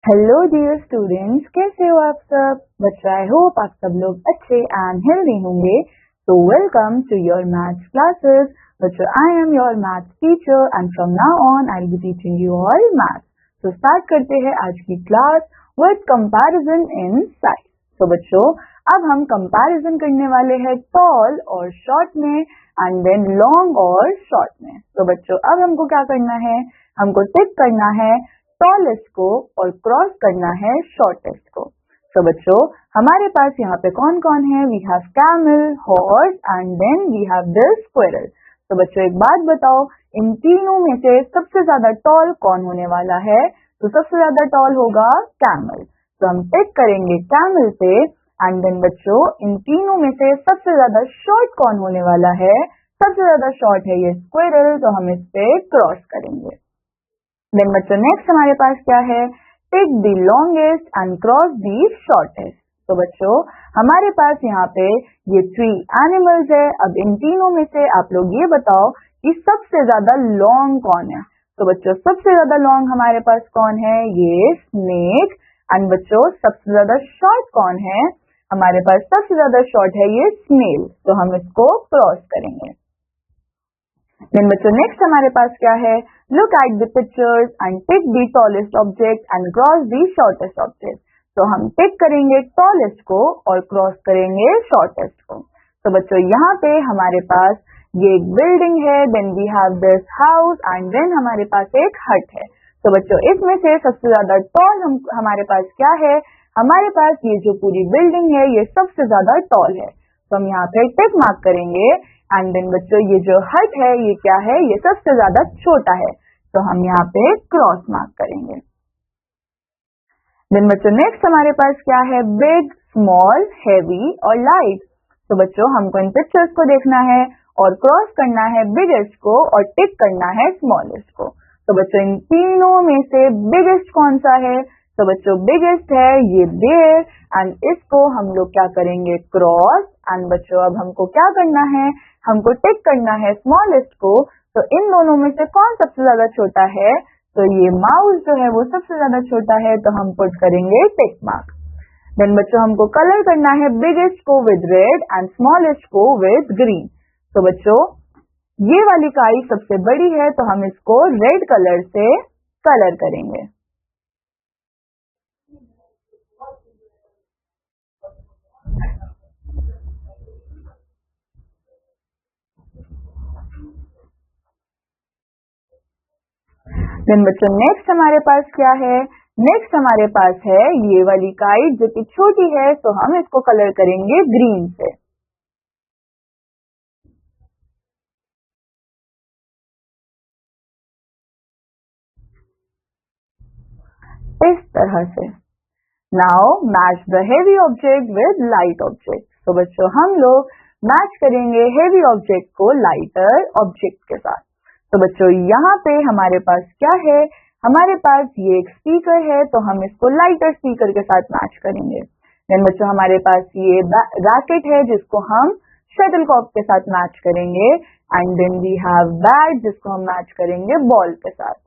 Hello dear students, कैसे हो आप सब बच्चों। आई होप आप सब लोग अच्छे एंड हेल्दी होंगे। तो welcome to your maths classes. बच्चों, I am your maths teacher and from now on I will be teaching you all maths. तो स्टार्ट करते हैं आज की class with comparison in size. तो बच्चों, अब हम कंपैरिजन करने वाले हैं टॉल और शॉर्ट में एंड देन लॉन्ग और शॉर्ट में। तो बच्चों, अब हमको क्या करना है, हमको टिक करना है टॉलेस्ट को और क्रॉस करना है शॉर्टेस्ट को। तो बच्चों, हमारे पास यहाँ पे कौन कौन है, we have camel, horse and then we have this squirrel. तो बच्चों, एक बात बताओ, इन तीनों में से सबसे ज्यादा टॉल कौन होने वाला है? तो सबसे ज्यादा टॉल होगा कैमल। तो हम टिक करेंगे कैमल पे एंड देन बच्चों, इन तीनों में से सबसे ज्यादा शॉर्ट कौन होने वाला है? सबसे ज्यादा शॉर्ट है ये स्क्विरल, तो हम इस पे क्रॉस करेंगे। देन बच्चों, नेक्स्ट हमारे पास क्या है, tick the longest and cross the shortest. तो बच्चों, हमारे पास यहाँ पे ये 3 एनिमल्स है। अब इन तीनों में से आप लोग ये बताओ कि सबसे ज्यादा लॉन्ग कौन है। तो बच्चों, सबसे ज्यादा लॉन्ग हमारे पास कौन है? ये स्नेक। एंड बच्चों, सबसे ज्यादा शॉर्ट कौन है? हमारे पास सबसे ज्यादा शॉर्ट है ये स्नेल। तो हम इसको क्रॉस करेंगे। देन बच्चों, नेक्स्ट हमारे पास क्या है, look at the pictures and tick the tallest object and cross the shortest object. तो हम टिक करेंगे टॉलेस्ट को और क्रॉस करेंगे शॉर्टेस्ट को। तो बच्चों, यहाँ पे हमारे पास ये एक बिल्डिंग है, then we have this house and then हमारे पास एक हट है। तो बच्चों, इसमें से सबसे ज्यादा टॉल हमारे पास क्या है? हमारे पास ये जो पूरी बिल्डिंग है ये सबसे ज्यादा टॉल है। तो हम यहाँ पे टिक मार्क करेंगे एंड देन बच्चों, ये जो हट है ये क्या है? ये सबसे ज्यादा छोटा है। तो हम यहाँ पे क्रॉस मार्क करेंगे। देन बच्चों, नेक्स्ट हमारे पास क्या है, बिग, स्मॉल, हेवी और लाइट। तो बच्चों, हमको इन पिक्चर्स को देखना है और क्रॉस करना है बिगेस्ट को और टिक करना है स्मॉलेस्ट को। तो बच्चों, इन तीनों में से बिगेस्ट कौन सा है? तो बच्चों, बिगेस्ट है ये बेयर एंड इसको हम लोग क्या करेंगे, क्रॉस। एंड बच्चों, अब हमको क्या करना है, हमको टिक करना है स्मॉलेस्ट को। तो इन दोनों में से कौन सबसे ज्यादा छोटा है? तो ये माउस जो है वो सबसे ज्यादा छोटा है, तो हम पुट करेंगे टिक मार्क। देन बच्चों, हमको कलर करना है बिगेस्ट को विद रेड एंड स्मॉलेस्ट को विद ग्रीन। तो बच्चों, ये वाली काई सबसे बड़ी है, तो हम इसको रेड कलर से कलर करेंगे। देन बच्चों, नेक्स्ट हमारे पास क्या है, नेक्स्ट हमारे पास है ये वाली काइट जो कि छोटी है, तो हम इसको कलर करेंगे ग्रीन से। इस तरह से। Now match the heavy object with light object. तो बच्चों, हम लोग मैच करेंगे हेवी ऑब्जेक्ट को लाइटर ऑब्जेक्ट के साथ। तो बच्चों, यहाँ पे हमारे पास क्या है, हमारे पास ये एक स्पीकर है, तो हम इसको लाइटर स्पीकर के साथ मैच करेंगे। देन बच्चों, हमारे पास ये रैकेट है जिसको हम शटलकॉक के साथ मैच करेंगे and then we have bat जिसको हम मैच करेंगे बॉल के साथ।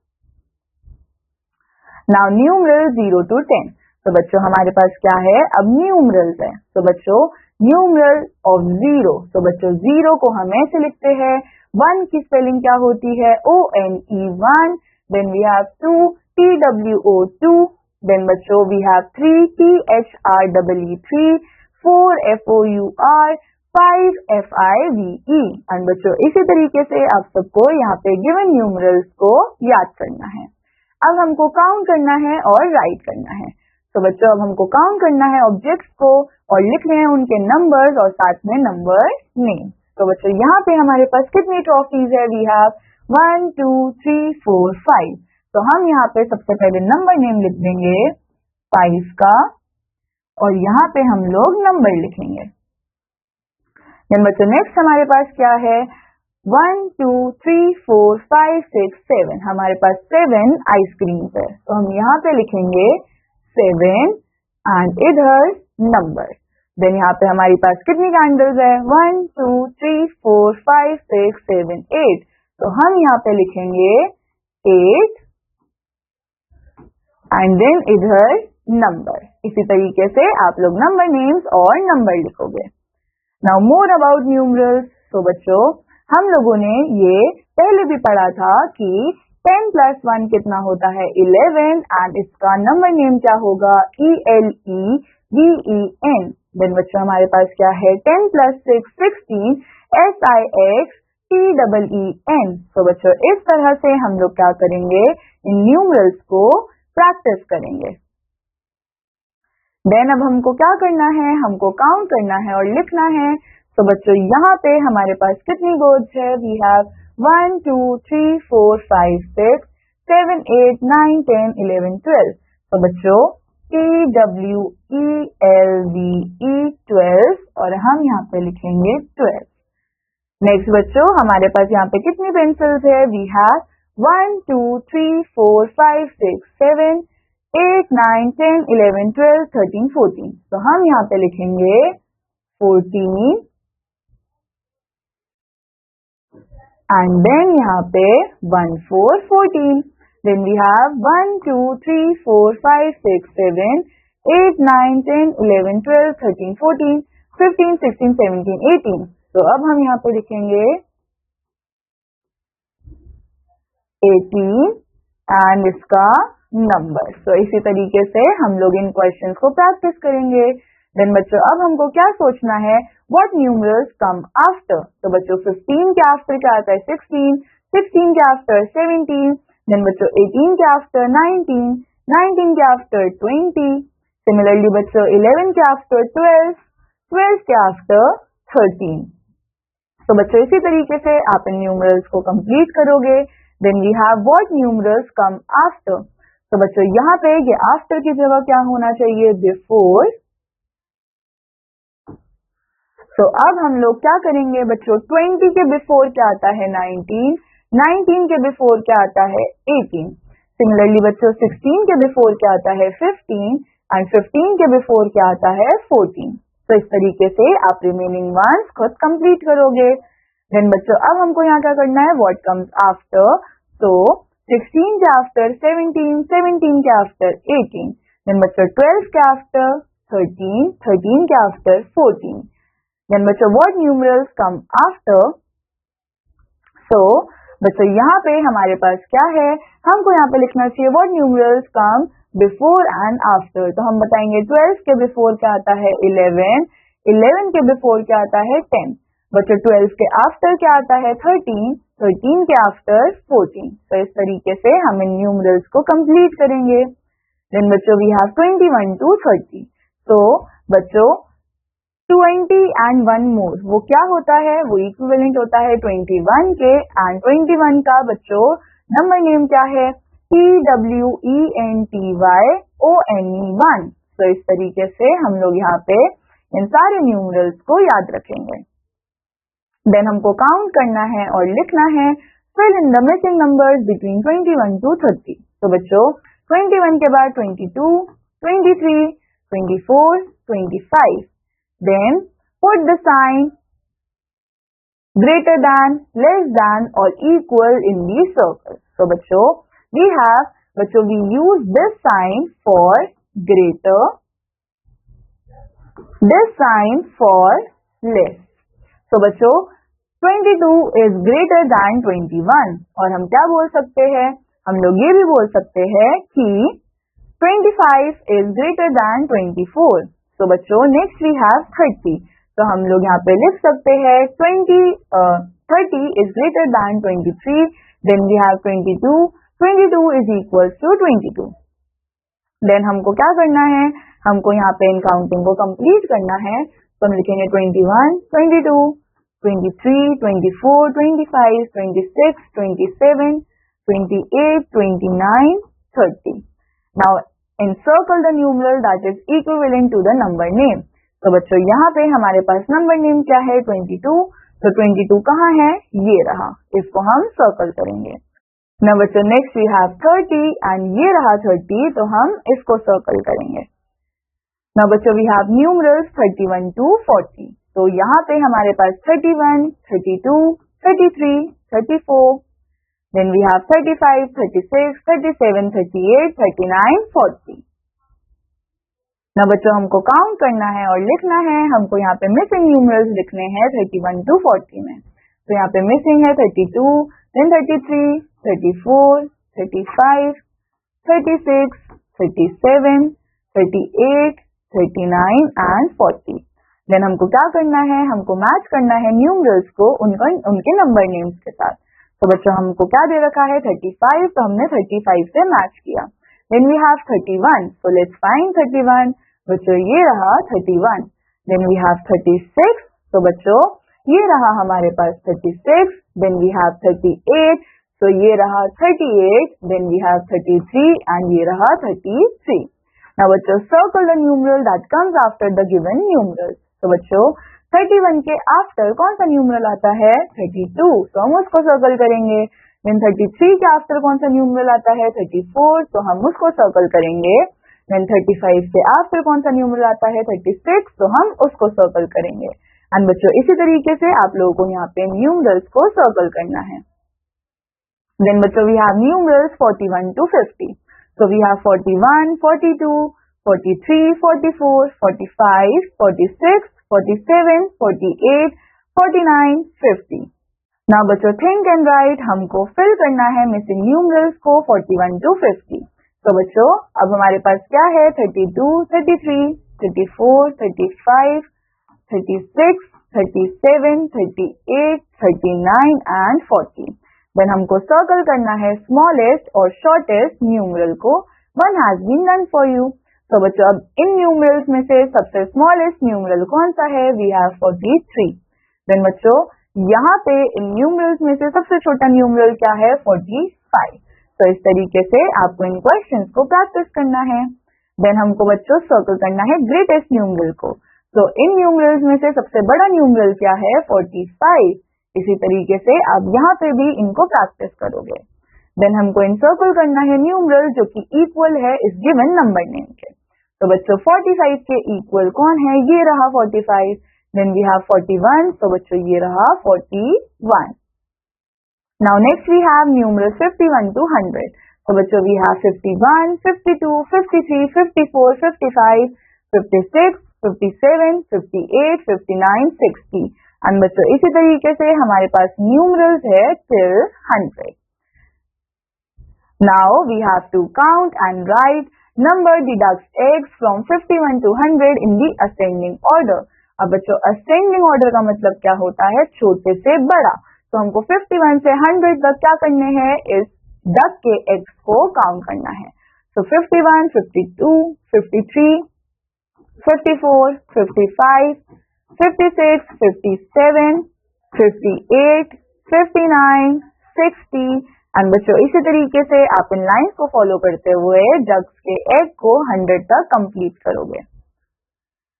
Now numeral 0 to 10। तो बच्चों, हमारे पास क्या है, अब न्यूमरल्स है। तो बच्चों, न्यूमरल ऑफ 0। तो बच्चों, 0 को हम ऐसे लिखते हैं, 1 की स्पेलिंग क्या होती है, ONE 1। Then we have 2 TWO 2। Then बच्चों, we have 3 THREE 3, 4 FOUR, 5 FIVE। And बच्चों, इसी तरीके से आप सबको यहाँ पे गिवन न्यूमरल्स को याद करना है। अब हमको काउंट करना है और राइट करना है। तो बच्चों, अब हमको काउंट करना है ऑब्जेक्ट्स को और लिखने हैं उनके नंबर्स और साथ में नंबर नेम। तो बच्चों, यहाँ पे हमारे पास कितनी ट्रॉफीज है, वी हैव 1 2 3 4 5। तो हम यहाँ पे सबसे पहले नंबर नेम लिख देंगे 5 का और यहाँ पे हम लोग नंबर लिखेंगे। देन बच्चों, नेक्स्ट हमारे पास क्या है, 1 2 3 4 5 6 7। हमारे पास 7 आइसक्रीम है, तो हम यहाँ पे लिखेंगे 7 एंड इधर नंबर। देन यहाँ पे हमारे पास कितनी कैंडल्स है, 1 2 3 4 5 6 7 8। तो हम यहाँ पे लिखेंगे 8 एंड देन इधर नंबर। इसी तरीके से आप लोग नंबर नेम्स और नंबर लिखोगे। Now more about numerals. तो बच्चों हम लोगों ने ये पहले भी पढ़ा था कि 10 + 1 कितना होता है 11 एंड इसका नंबर नेम क्या होगा ELEVEN। देन बच्चों हमारे पास क्या है 10 + 6 16 SIXTEEN। तो बच्चों इस तरह से हम लोग क्या करेंगे इन न्यूमरल्स को प्रैक्टिस करेंगे। देन अब हमको क्या करना है, हमको काउंट करना है और लिखना है। तो बच्चों यहाँ पे हमारे पास कितनी वर्ड्स है, वी हैव 1 2 3 4 5 6 7 8 9 10 11 12। तो बच्चों TWELVE 12 और हम यहाँ पे लिखेंगे 12। नेक्स्ट बच्चों हमारे पास यहाँ पे कितनी पेंसिल्स है, वी हैव 1 2 3 4 5 6 7 8 9 10 11 12 13 14। तो हम यहाँ पे लिखेंगे 14 एंड देन यहाँ पे 1 4 14। Then we have 1 2 3 4 5 6 7 8 9 10 11 12 13 14 15 16 17 18। तो अब हम यहाँ पे लिखेंगे 18 एंड इसका नंबर। तो इसी तरीके से हम लोग इन क्वेश्चंस को प्रैक्टिस करेंगे। देन बच्चों अब हमको क्या सोचना है, व्हाट न्यूमरल्स कम आफ्टर। तो बच्चों 15 के आफ्टर क्या आता है 16, 16 के आफ्टर 17। देन बच्चों 18 के आफ्टर 19, 19 के आफ्टर 20। सिमिलरली बच्चों 11 के आफ्टर 12, 12 के आफ्टर 13। तो बच्चों इसी तरीके से आप इन न्यूमरल्स को कंप्लीट करोगे। Then we have what numerals come after. तो बच्चों यहाँ पे ये आफ्टर की जगह क्या होना चाहिए, बिफोर। तो अब हम लोग क्या करेंगे बच्चों, 20 के बिफोर क्या आता है 19, 19 के बिफोर क्या आता है 18। सिमिलरली बच्चों 16 के बिफोर क्या आता है 15 एंड 15 के बिफोर क्या आता है 14। तो इस तरीके से आप रिमेनिंग वंस खुद कंप्लीट करोगे। देन बच्चों अब हमको यहाँ क्या करना है, व्हाट कम्स आफ्टर। तो 16 के आफ्टर 17, 17 के आफ्टर 18। देन बच्चों 12 के आफ्टर 13, 13 के आफ्टर 14। देन बच्चों व्हाट न्यूमरल्स कम आफ्टर। सो बच्चों यहाँ पे हमारे पास क्या है, हमको यहाँ पे लिखना चाहिए what numerals come before and after. तो हम बताएंगे 12 के बिफोर क्या आता है 11, 11 के बिफोर क्या आता है 10। बच्चों 12 के आफ्टर क्या आता है 13, 13 के आफ्टर 14। तो इस तरीके से हम इन न्यूमरल्स को कंप्लीट करेंगे। देन बच्चों वी हैव 21 to 30। तो बच्चों 20 एंड 1 मोर वो क्या होता है, वो इक्विवेलेंट होता है 21 के। एंड 21 का बच्चों नंबर नेम क्या है, TWENTYONE 1। तो इस तरीके से हम लोग यहाँ पे इन सारे न्यूमरल्स को याद रखेंगे। देन हमको काउंट करना है और लिखना है, fill in the missing numbers between 21 to 30। तो बच्चों 21 के बाद 22, 23, 24, 25। Then put the sign greater than, less than or equal in these circles. So बच्चों we use this sign for greater, this sign for less. So बच्चों 22 is greater than 21 और हम क्या बोल सकते हैं, हम लोग ये भी बोल सकते हैं कि 25 is greater than 24. तो बच्चों नेक्स्ट वी हैव 30। तो हम लोग यहाँ पे लिख सकते हैं 30 is greater than 23. Then we have 22, 22 is equals to 22. Then हमको क्या करना है, हमको यहाँ पे इन काउंटिंग को कंप्लीट करना है। तो हम लिखेंगे 21, 22, 23, 24, 25, 26, 27, 28, 29, 30. Now encircle the numeral that is equivalent to the number name. तो बच्चों यहाँ पे हमारे पास नंबर नेम क्या है 22। तो 22 कहाँ है, ये रहा, इसको हम सर्कल करेंगे। ना बच्चों नेक्स्ट वी हैव 30 एंड ये रहा 30, तो हम इसको सर्कल करेंगे। ना बच्चों वी हैव न्यूमरल्स 31 to 40। तो यहाँ पे हमारे पास 31, 32, 33, 34, Then we have 35, 36, 37, 38, 39, 40. ना बच्चों हमको काउंट करना है और लिखना है, हमको यहाँ पे मिसिंग न्यूमरल्स लिखने हैं 31 to 40 में। तो यहाँ पे मिसिंग है 32, then 33, 34, 35, 36, 37, 38, 39 and 40। देन हमको क्या करना है, हमको मैच करना है न्यूमरल्स को उनके नंबर नेम्स के साथ। तो बच्चों हमको क्या दे रखा है 35, तो हमने 35 से मैच किया। Then we have 31, so let's find 31। बच्चों ये रहा 31। देन वी हैव 36, तो बच्चों ये रहा हमारे पास 36। देन वी हैव 38, तो ये रहा 38। देन वी हैव 33 एंड ये रहा 33। नाउ बच्चों circle the numeral that comes after the given numerals. तो बच्चों 31 के आफ्टर कौन सा न्यूमरल आता है 32, तो हम उसको सर्कल करेंगे। देन 33 के आफ्टर कौन सा न्यूमरल आता है 34, तो हम उसको सर्कल करेंगे। देन 35 के आफ्टर कौन सा न्यूमरल आता है 36, तो हम उसको सर्कल करेंगे। एंड बच्चों इसी तरीके से आप लोगों को यहाँ पे न्यूमरल्स को सर्कल करना है। देन बच्चों we have numerals 41 to 50। So we have 41, 42, 43, 44, 45, 46, 47, 48, 49, 50। Now बच्चों थिंक एंड राइट, हमको फिल करना है मिसिंग न्यूमरल्स को 41 to 50। तो बच्चों अब हमारे पास क्या है 32, 33, 34, 35, 36, 37, 38, 39 and 40। देन हमको सर्कल करना है स्मॉलेस्ट और शॉर्टेस्ट न्यूमरल को। One has been done for you. तो बच्चों अब इन न्यूमरल्स में से सबसे स्मॉलेस्ट न्यूमरल कौन सा है, वी हैव 43। देन बच्चों यहाँ पे इन न्यूमरल्स में से सबसे छोटा न्यूमरल क्या है 45। तो इस तरीके से आपको इन क्वेश्चंस को प्रैक्टिस करना है। देन हमको बच्चों सर्कल करना है ग्रेटेस्ट न्यूमरल को। तो इन न्यूमरल्स में से सबसे बड़ा न्यूमरल क्या है 45। इसी तरीके से आप यहाँ पे भी इनको प्रैक्टिस करोगे। देन हमको इनसर्कल करना है न्यूमरल जो कि इक्वल है इस गिवन नंबर नेम के। तो बच्चों 45 के इक्वल कौन है, ये रहा 45। देन वी हैव 41, तो बच्चों ये रहा 41। Now next we have numeral 51 to 100। तो बच्चों वी हैव 51, 52, 53, 54, 55, 56, 57, 58, 59, 60। एंड बच्चों इसी तरीके से हमारे पास न्यूमरल्स है till 100। Now we have to count and write number deducts x from 51 to 100 in the ascending order. अब बच्चों असेंडिंग ऑर्डर का मतलब क्या होता है, छोटे से बड़ा। तो हमको 51 से 100 तक क्या करने हैं, इस डक के x को काउंट करना है। तो 51, 52, 53, 54, 55, 56, 57, 58, 59, 60। एंड बच्चों इसी तरीके से आप इन लाइंस को फॉलो करते हुए डक्स के एग को 100 तक कंप्लीट करोगे।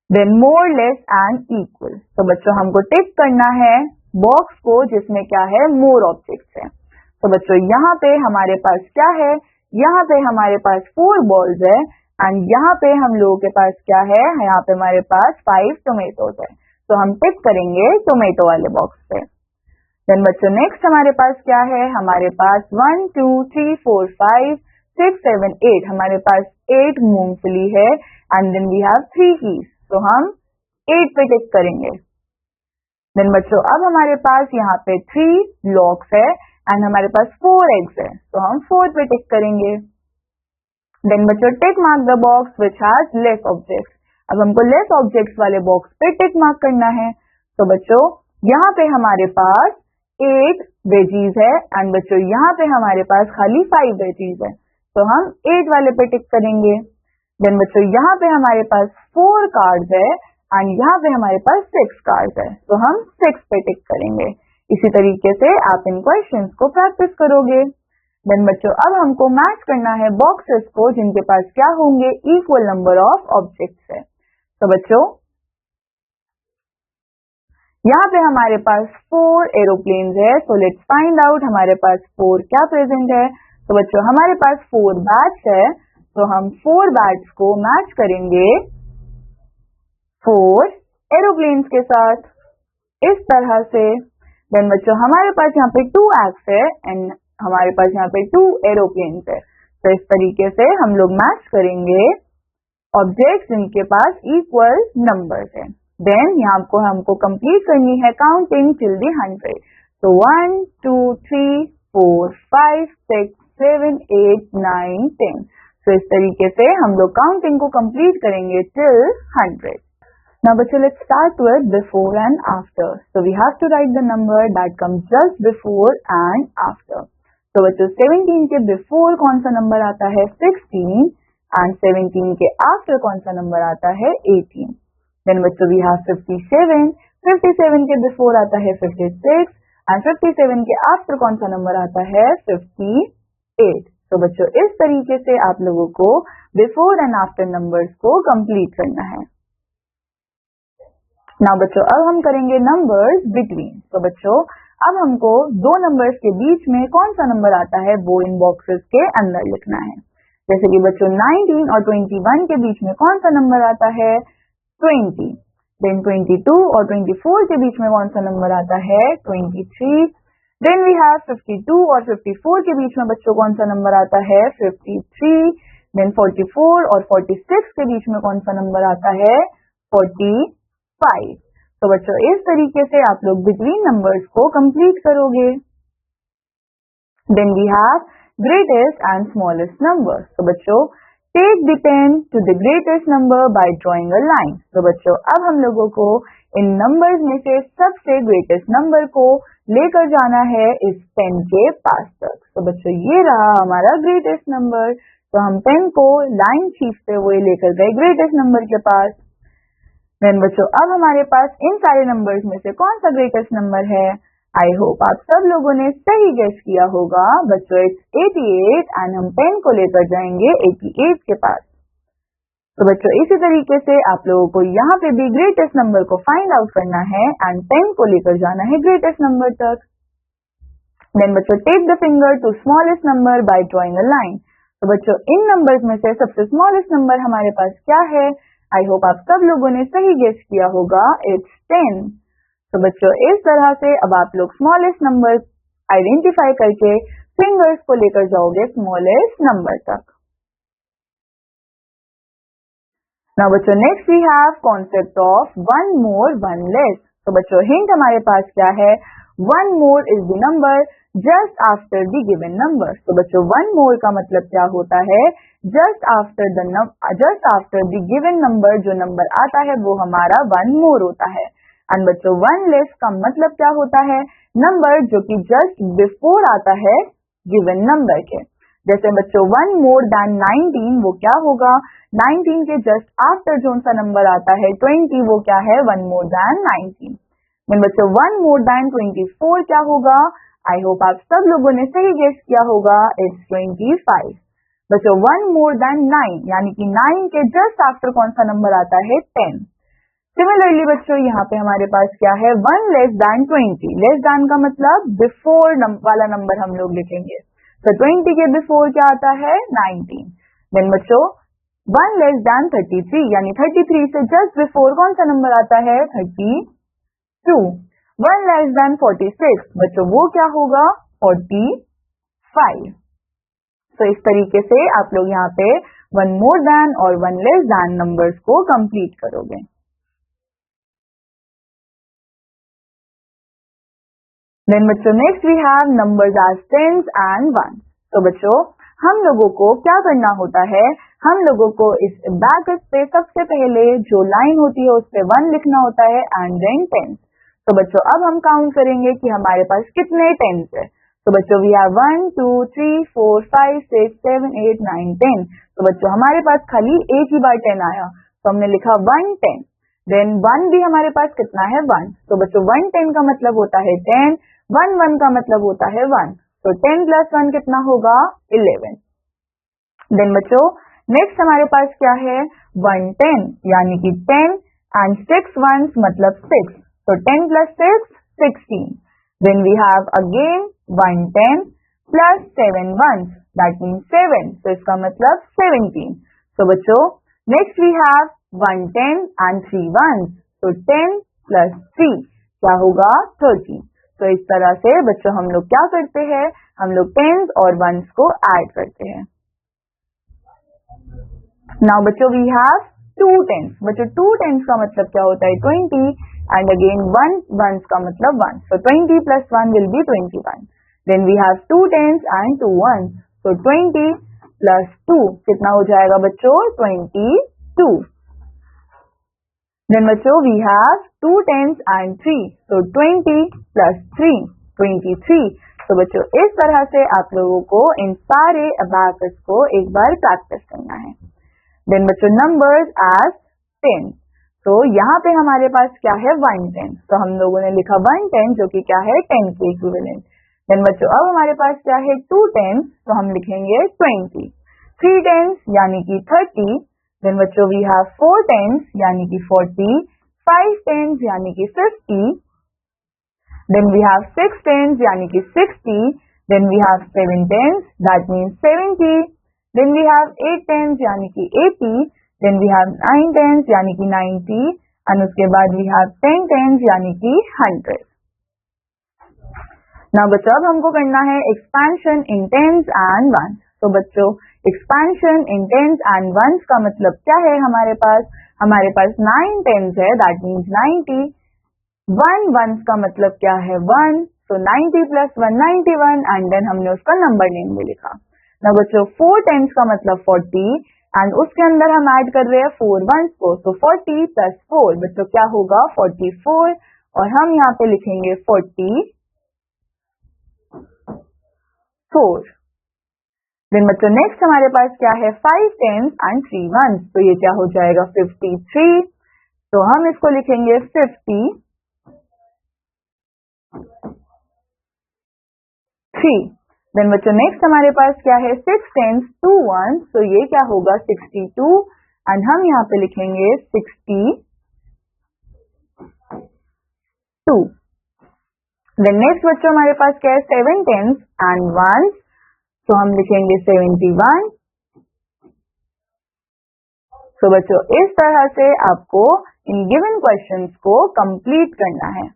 Then more less and equal. तो बच्चों हमको टिक करना है बॉक्स को जिसमें क्या है मोर ऑब्जेक्ट्स है। तो बच्चों यहाँ पे हमारे पास क्या है, यहाँ पे हमारे पास 4 बॉल्स है एंड यहाँ पे हम लोगों के पास क्या है, यहाँ पे हमारे पास 5 टोमेटोज है। तो हम टिक करेंगे टोमेटो वाले बॉक्स पे। देन बच्चों नेक्स्ट हमारे पास क्या है, हमारे पास 1, 2, 3, 4, 5, 6, 7, 8। हमारे पास 8 मूंगफली है and then we have 3 keys. तो हम 8 पे टिक करेंगे। देन बच्चों अब हमारे पास यहाँ पे 3 लॉक्स है एंड हमारे पास 4 एग्स है। तो हम 4 पे टिक करेंगे। देन बच्चों tick mark the box which has less objects. अब हमको लेस ऑब्जेक्ट्स वाले बॉक्स पे टिक मार्क करना है। तो बच्चों यहाँ पे हमारे पास 8 वेजीज है एंड बच्चों यहाँ पे हमारे पास खाली 5 वेजीज है। तो हम 8 वाले पे टिक करेंगे। देन बच्चों यहाँ पे हमारे पास 4 कार्ड्स है एंड यहाँ पे हमारे पास 6 कार्ड्स है। तो हम 6 पे टिक करेंगे। इसी तरीके से आप इन क्वेश्चंस को प्रैक्टिस करोगे। देन बच्चों अब हमको मैच करना है बॉक्सेस को जिनके पास क्या होंगे, इक्वल नंबर ऑफ ऑब्जेक्ट्स है। तो बच्चों यहाँ पे हमारे पास 4 एरोप्लेन्स है। तो लेट्स फाइंड आउट हमारे पास 4 क्या प्रेजेंट है। तो बच्चों हमारे पास 4 बैट्स है। तो हम 4 बैट्स को मैच करेंगे 4 एरोप्लेन्स के साथ इस तरह से। देन बच्चों हमारे पास यहाँ पे 2 एक्स है एंड हमारे पास यहाँ पे 2 एरोप्लेन्स है। तो इस तरीके से हम लोग मैच करेंगे ऑब्जेक्ट्स जिनके पास इक्वल नंबर्स है। देन यहाँ को हमको कंप्लीट करनी है काउंटिंग टिल दी 100। तो 1 2 3 4 5 6 7 8 9 10। तो इस तरीके से हम लोग काउंटिंग को कंप्लीट करेंगे टिल 100। Now बच्चों let's start with before and after. So we have to write the number that comes just before and after. तो बच्चों 17 के before कौन सा नंबर आता है 16 and 17 के after कौन सा नंबर आता है 18. Then बच्चों we have 57. 57 के before आता है 56 and 57 के after कौन सा नंबर आता है 58. तो बच्चों इस तरीके से आप लोगों को before and after numbers को complete करना है। Now बच्चों अब हम करेंगे नंबर्स बिटवीन। तो बच्चों अब हमको दो नंबर्स के बीच में कौन सा नंबर आता है वो इन बॉक्सेस के अंदर लिखना है। जैसे कि बच्चों 19 और 21 के बीच में कौन सा नंबर आता है 20। देन 22 और 24 के बीच में कौन सा नंबर आता है 23। देन वी हैव 52 और 54 के बीच में बच्चों कौन सा नंबर आता है 53। देन 44 और 46 के बीच में कौन सा नंबर आता है 45। तो बच्चों इस तरीके से आप लोग बिटवीन नंबर्स को कंप्लीट करोगे। Then we have greatest and smallest number. तो बच्चों take the pen to the greatest number by drawing a line. तो बच्चों अब हम लोगों को इन नंबर्स में से सबसे ग्रेटेस्ट नंबर को लेकर जाना है इस पेन के पास तक। तो बच्चों ये रहा हमारा ग्रेटेस्ट नंबर। तो हम पेन को लाइन खींचते हुए लेकर गए ग्रेटेस्ट नंबर के पास। देन बच्चों अब हमारे पास इन सारे नंबर्स में से कौन सा ग्रेटेस्ट नंबर है। आई होप आप सब लोगों ने सही गेस किया होगा। बच्चों इट्स 88 एंड हम पेन को लेकर जाएंगे 88 के पास। तो बच्चों इसी तरीके से आप लोगों को यहाँ पे भी ग्रेटेस्ट नंबर को फाइंड आउट करना है एंड पेन को लेकर जाना है ग्रेटेस्ट नंबर तक। देन बच्चों take the finger to smallest number by drawing a line. तो बच्चों इन नंबर्स में से सबसे स्मॉलेस्ट नंबर हमारे पास क्या है। आई होप आप सब लोगों ने सही गेस किया होगा इट्स 10। तो बच्चों इस तरह से अब आप लोग स्मॉलेस्ट नंबर आइडेंटिफाई करके फिंगर्स को लेकर जाओगे स्मॉलेस्ट नंबर तक। नाउ बच्चों next we have concept of one more one less. तो बच्चों हिंट हमारे पास क्या है one more is the number just after the given number. तो बच्चों वन मोर का मतलब क्या होता है just after the given number जो नंबर आता है वो हमारा वन मोर होता है। एंड बच्चों वन लेस का मतलब क्या होता है नंबर जो कि जस्ट बिफोर आता है गिवन नंबर के। जैसे बच्चों वन मोर देन 19 वो क्या होगा 19 के जस्ट आफ्टर जो सा नंबर आता है 20 वो क्या है वन मोर देन 19। देन बच्चों वन मोर देन 24 क्या होगा। आई होप आप सब लोगों ने सही गेस किया होगा इट्स 25। बच्चों वन मोर देन 9 यानी कि 9 के जस्ट आफ्टर कौन सा नंबर आता है 10। सिमिलरली बच्चों यहाँ पे हमारे पास क्या है one less then 20। Less than का मतलब बिफोर वाला नंबर हम लोग लिखेंगे। तो 20 के बिफोर क्या आता है 19। देन बच्चों वन लेस देन 33 यानी 33 से जस्ट बिफोर कौन सा नंबर आता है 32। वन लेस देन 46 बच्चों वो क्या होगा 45। तो इस तरीके से आप लोग यहाँ पे वन मोर देन और वन लेस देन नंबर्स को कंप्लीट करोगे। देन बच्चों next we have numbers as tens and ones. तो बच्चों हम लोगों को क्या करना होता है हम लोगों को इस ब्रैकेट पे सबसे पहले जो लाइन होती है उस पे 1 लिखना होता है एंड देन टेंस। तो बच्चों अब हम काउंट करेंगे कि हमारे पास कितने टेंस है। तो बच्चों वी हैव 1 2 3 4 5 6 7 8 9 10। तो बच्चों हमारे पास खाली एक ही बार 10 आया तो हमने लिखा 1 10। देन 1 भी हमारे पास कितना है 1। तो बच्चों 1 10 का मतलब होता है 10। 1 1 का मतलब होता है 1। तो 10 प्लस 1 कितना होगा 11। देन बच्चों नेक्स्ट हमारे पास क्या है 110 यानी कि 10 एंड 6 1 मतलब 6। तो 10 plus 6 16। Then we have again 110 plus 7 ones that means 7। तो इसका मतलब 17। तो बच्चों next we have 110 and 3 ones। तो 10 plus 3 क्या होगा 30। तो इस तरह से बच्चों हम लोग क्या करते हैं हम लोग टेंस और वंस को ऐड करते हैं। नाउ बच्चों वी हैव टू टेंस। बच्चों टू टेंस का मतलब क्या होता है 20 एंड अगेन वन वंस का मतलब 1, so 20 plus 1 will be 21। Then we have two tens and two ones, so 20 plus 2 कितना हो जाएगा बच्चों 22। देन बच्चों we have two tens and 3, so 20 plus 3 23। तो बच्चों इस तरह से आप लोगों को इन सारे अबाकस को एक बार प्रैक्टिस करना है। देन बच्चों नंबर्स एज 10, तो यहाँ पे हमारे पास क्या है 110, तो हम लोगों ने लिखा 110 जो कि क्या है 10 के इक्विवेलेंट। देन बच्चों अब हमारे पास क्या है 2 10, तो हम लिखेंगे 20, 3 10 यानी कि 30। देन बच्चों वी हैव 4 10 यानी कि 40, 5 10 यानी कि 50। देन वी हैव 6 10 यानी कि 60। Then we have 7 10 that means 70। Then we have 8 10 यानी कि 80। देन वी हैव 9 10 यानी कि 90 एंड उसके बाद वी हैव 10 10 यानी कि 100। नाउ बच्चों अब हमको करना है expansion in tens and ones. तो बच्चों expansion in tens and ones का मतलब क्या है, हमारे पास 9 टेंस है दैट मीन्स 90। 1 वंस का मतलब क्या है 1, तो 90 plus 1 91 एंड देन हमने उसका नंबर नेम भी लिखा। ना बच्चों 4 टेंस का मतलब 40 एंड उसके अंदर हम ऐड कर रहे हैं 4 वंस को, तो 40 plus 4 बच्चों क्या होगा 44 और हम यहाँ पे लिखेंगे 44। देन बच्चों नेक्स्ट हमारे पास क्या है 5 टेंस एंड 3 वंस, तो ये क्या हो जाएगा 53, तो हम इसको लिखेंगे 53। देन बच्चों नेक्स्ट हमारे पास क्या है 6 टेंस 2 वंस, तो ये क्या होगा 62 एंड हम यहाँ पे लिखेंगे 62। देन नेक्स्ट बच्चों हमारे पास क्या है 7 टेंस एंड वंस, तो हम लिखेंगे 71। तो बच्चों इस तरह से आपको इन गिवन क्वेश्चंस को कंप्लीट करना है।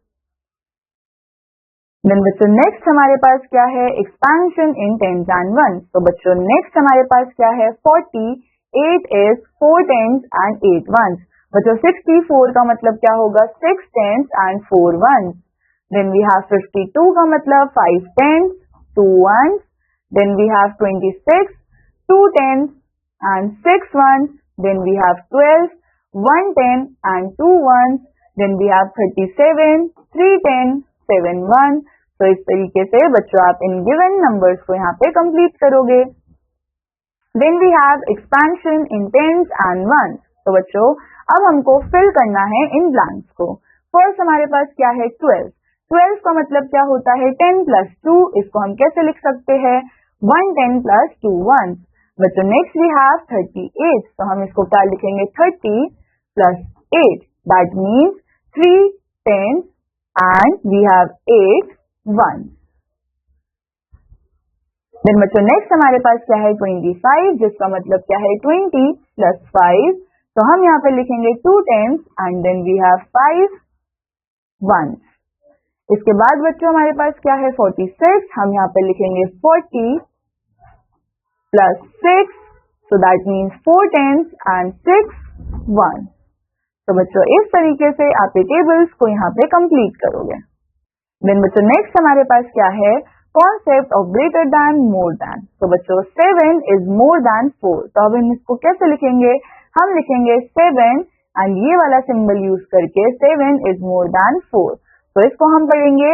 देन बच्चों नेक्स्ट हमारे पास क्या है expansion in tens and ones. तो बच्चों नेक्स्ट हमारे पास क्या है 48 इज 4 टेंस एंड 8 वंस। बच्चों 64 का मतलब क्या होगा 6 tens and 4 ones. Then we have 52 का मतलब 5 tens 2 ones. Then we have 26 2 tens and 6 ones. Then we have 12 1 10 and 2 ones. Then we have 37 3 10 7 1। तो इस तरीके से बच्चों आप इन गिवन नंबर्स को यहाँ पे कंप्लीट करोगे। Then we have expansion in tens and ones. तो बच्चों अब हमको फिल करना है इन ब्लैंक्स को। फर्स्ट हमारे पास क्या है 12। 12 का मतलब क्या होता है 10 plus 2, इसको हम कैसे लिख सकते हैं 110 plus 2 वंस। बच्चों नेक्स्ट वी हैव 38, तो हम इसको क्या लिखेंगे 30 plus 8 that means 3 10 and we have 8 1। Then बच्चों नेक्स्ट हमारे पास क्या है 25, जिसका मतलब क्या है 20 plus 5, तो हम यहाँ पे लिखेंगे 2 10 and then we have 5 1। इसके बाद बच्चों हमारे पास क्या है 46, हम यहाँ पे लिखेंगे 40 plus 6, so that means 4 10 and 6 1। तो बच्चों इस तरीके से आप ये टेबल्स को यहाँ पे कंप्लीट करोगे। देन बच्चों नेक्स्ट हमारे पास क्या है concept of greater than more than. तो बच्चों 7 इज मोर दैन 4, तो अब हम इसको कैसे लिखेंगे, हम लिखेंगे 7 एंड ये वाला सिंबल यूज करके 7 इज मोर दैन 4, तो इसको हम पढ़ेंगे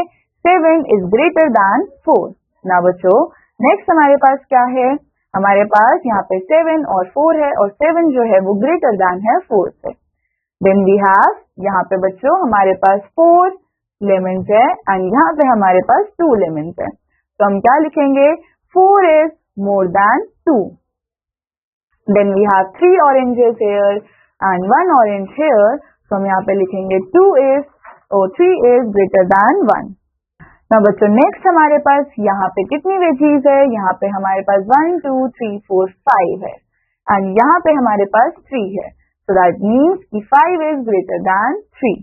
7 इज ग्रेटर दैन 4। ना बच्चों नेक्स्ट हमारे पास क्या है, हमारे पास यहाँ पे 7 और 4 है और 7 जो है वो ग्रेटर दैन है 4 से। देन वी हैव यहाँ पे बच्चों हमारे पास 4 लेमन्स है एंड यहाँ पे हमारे पास 2 लेमन्स है, तो हम क्या लिखेंगे 4 is more than 2। Then we have 3 oranges here and 1 orange here, तो हम यहाँ पे लिखेंगे 3 इज ग्रेटर दैन 1। ना बच्चों नेक्स्ट हमारे पास यहाँ पे कितनी वेजीज है, यहाँ पे हमारे पास 1 2 3 4 5 है एंड यहाँ पे हमारे पास 3 है, so that means कि 5 is greater than 3.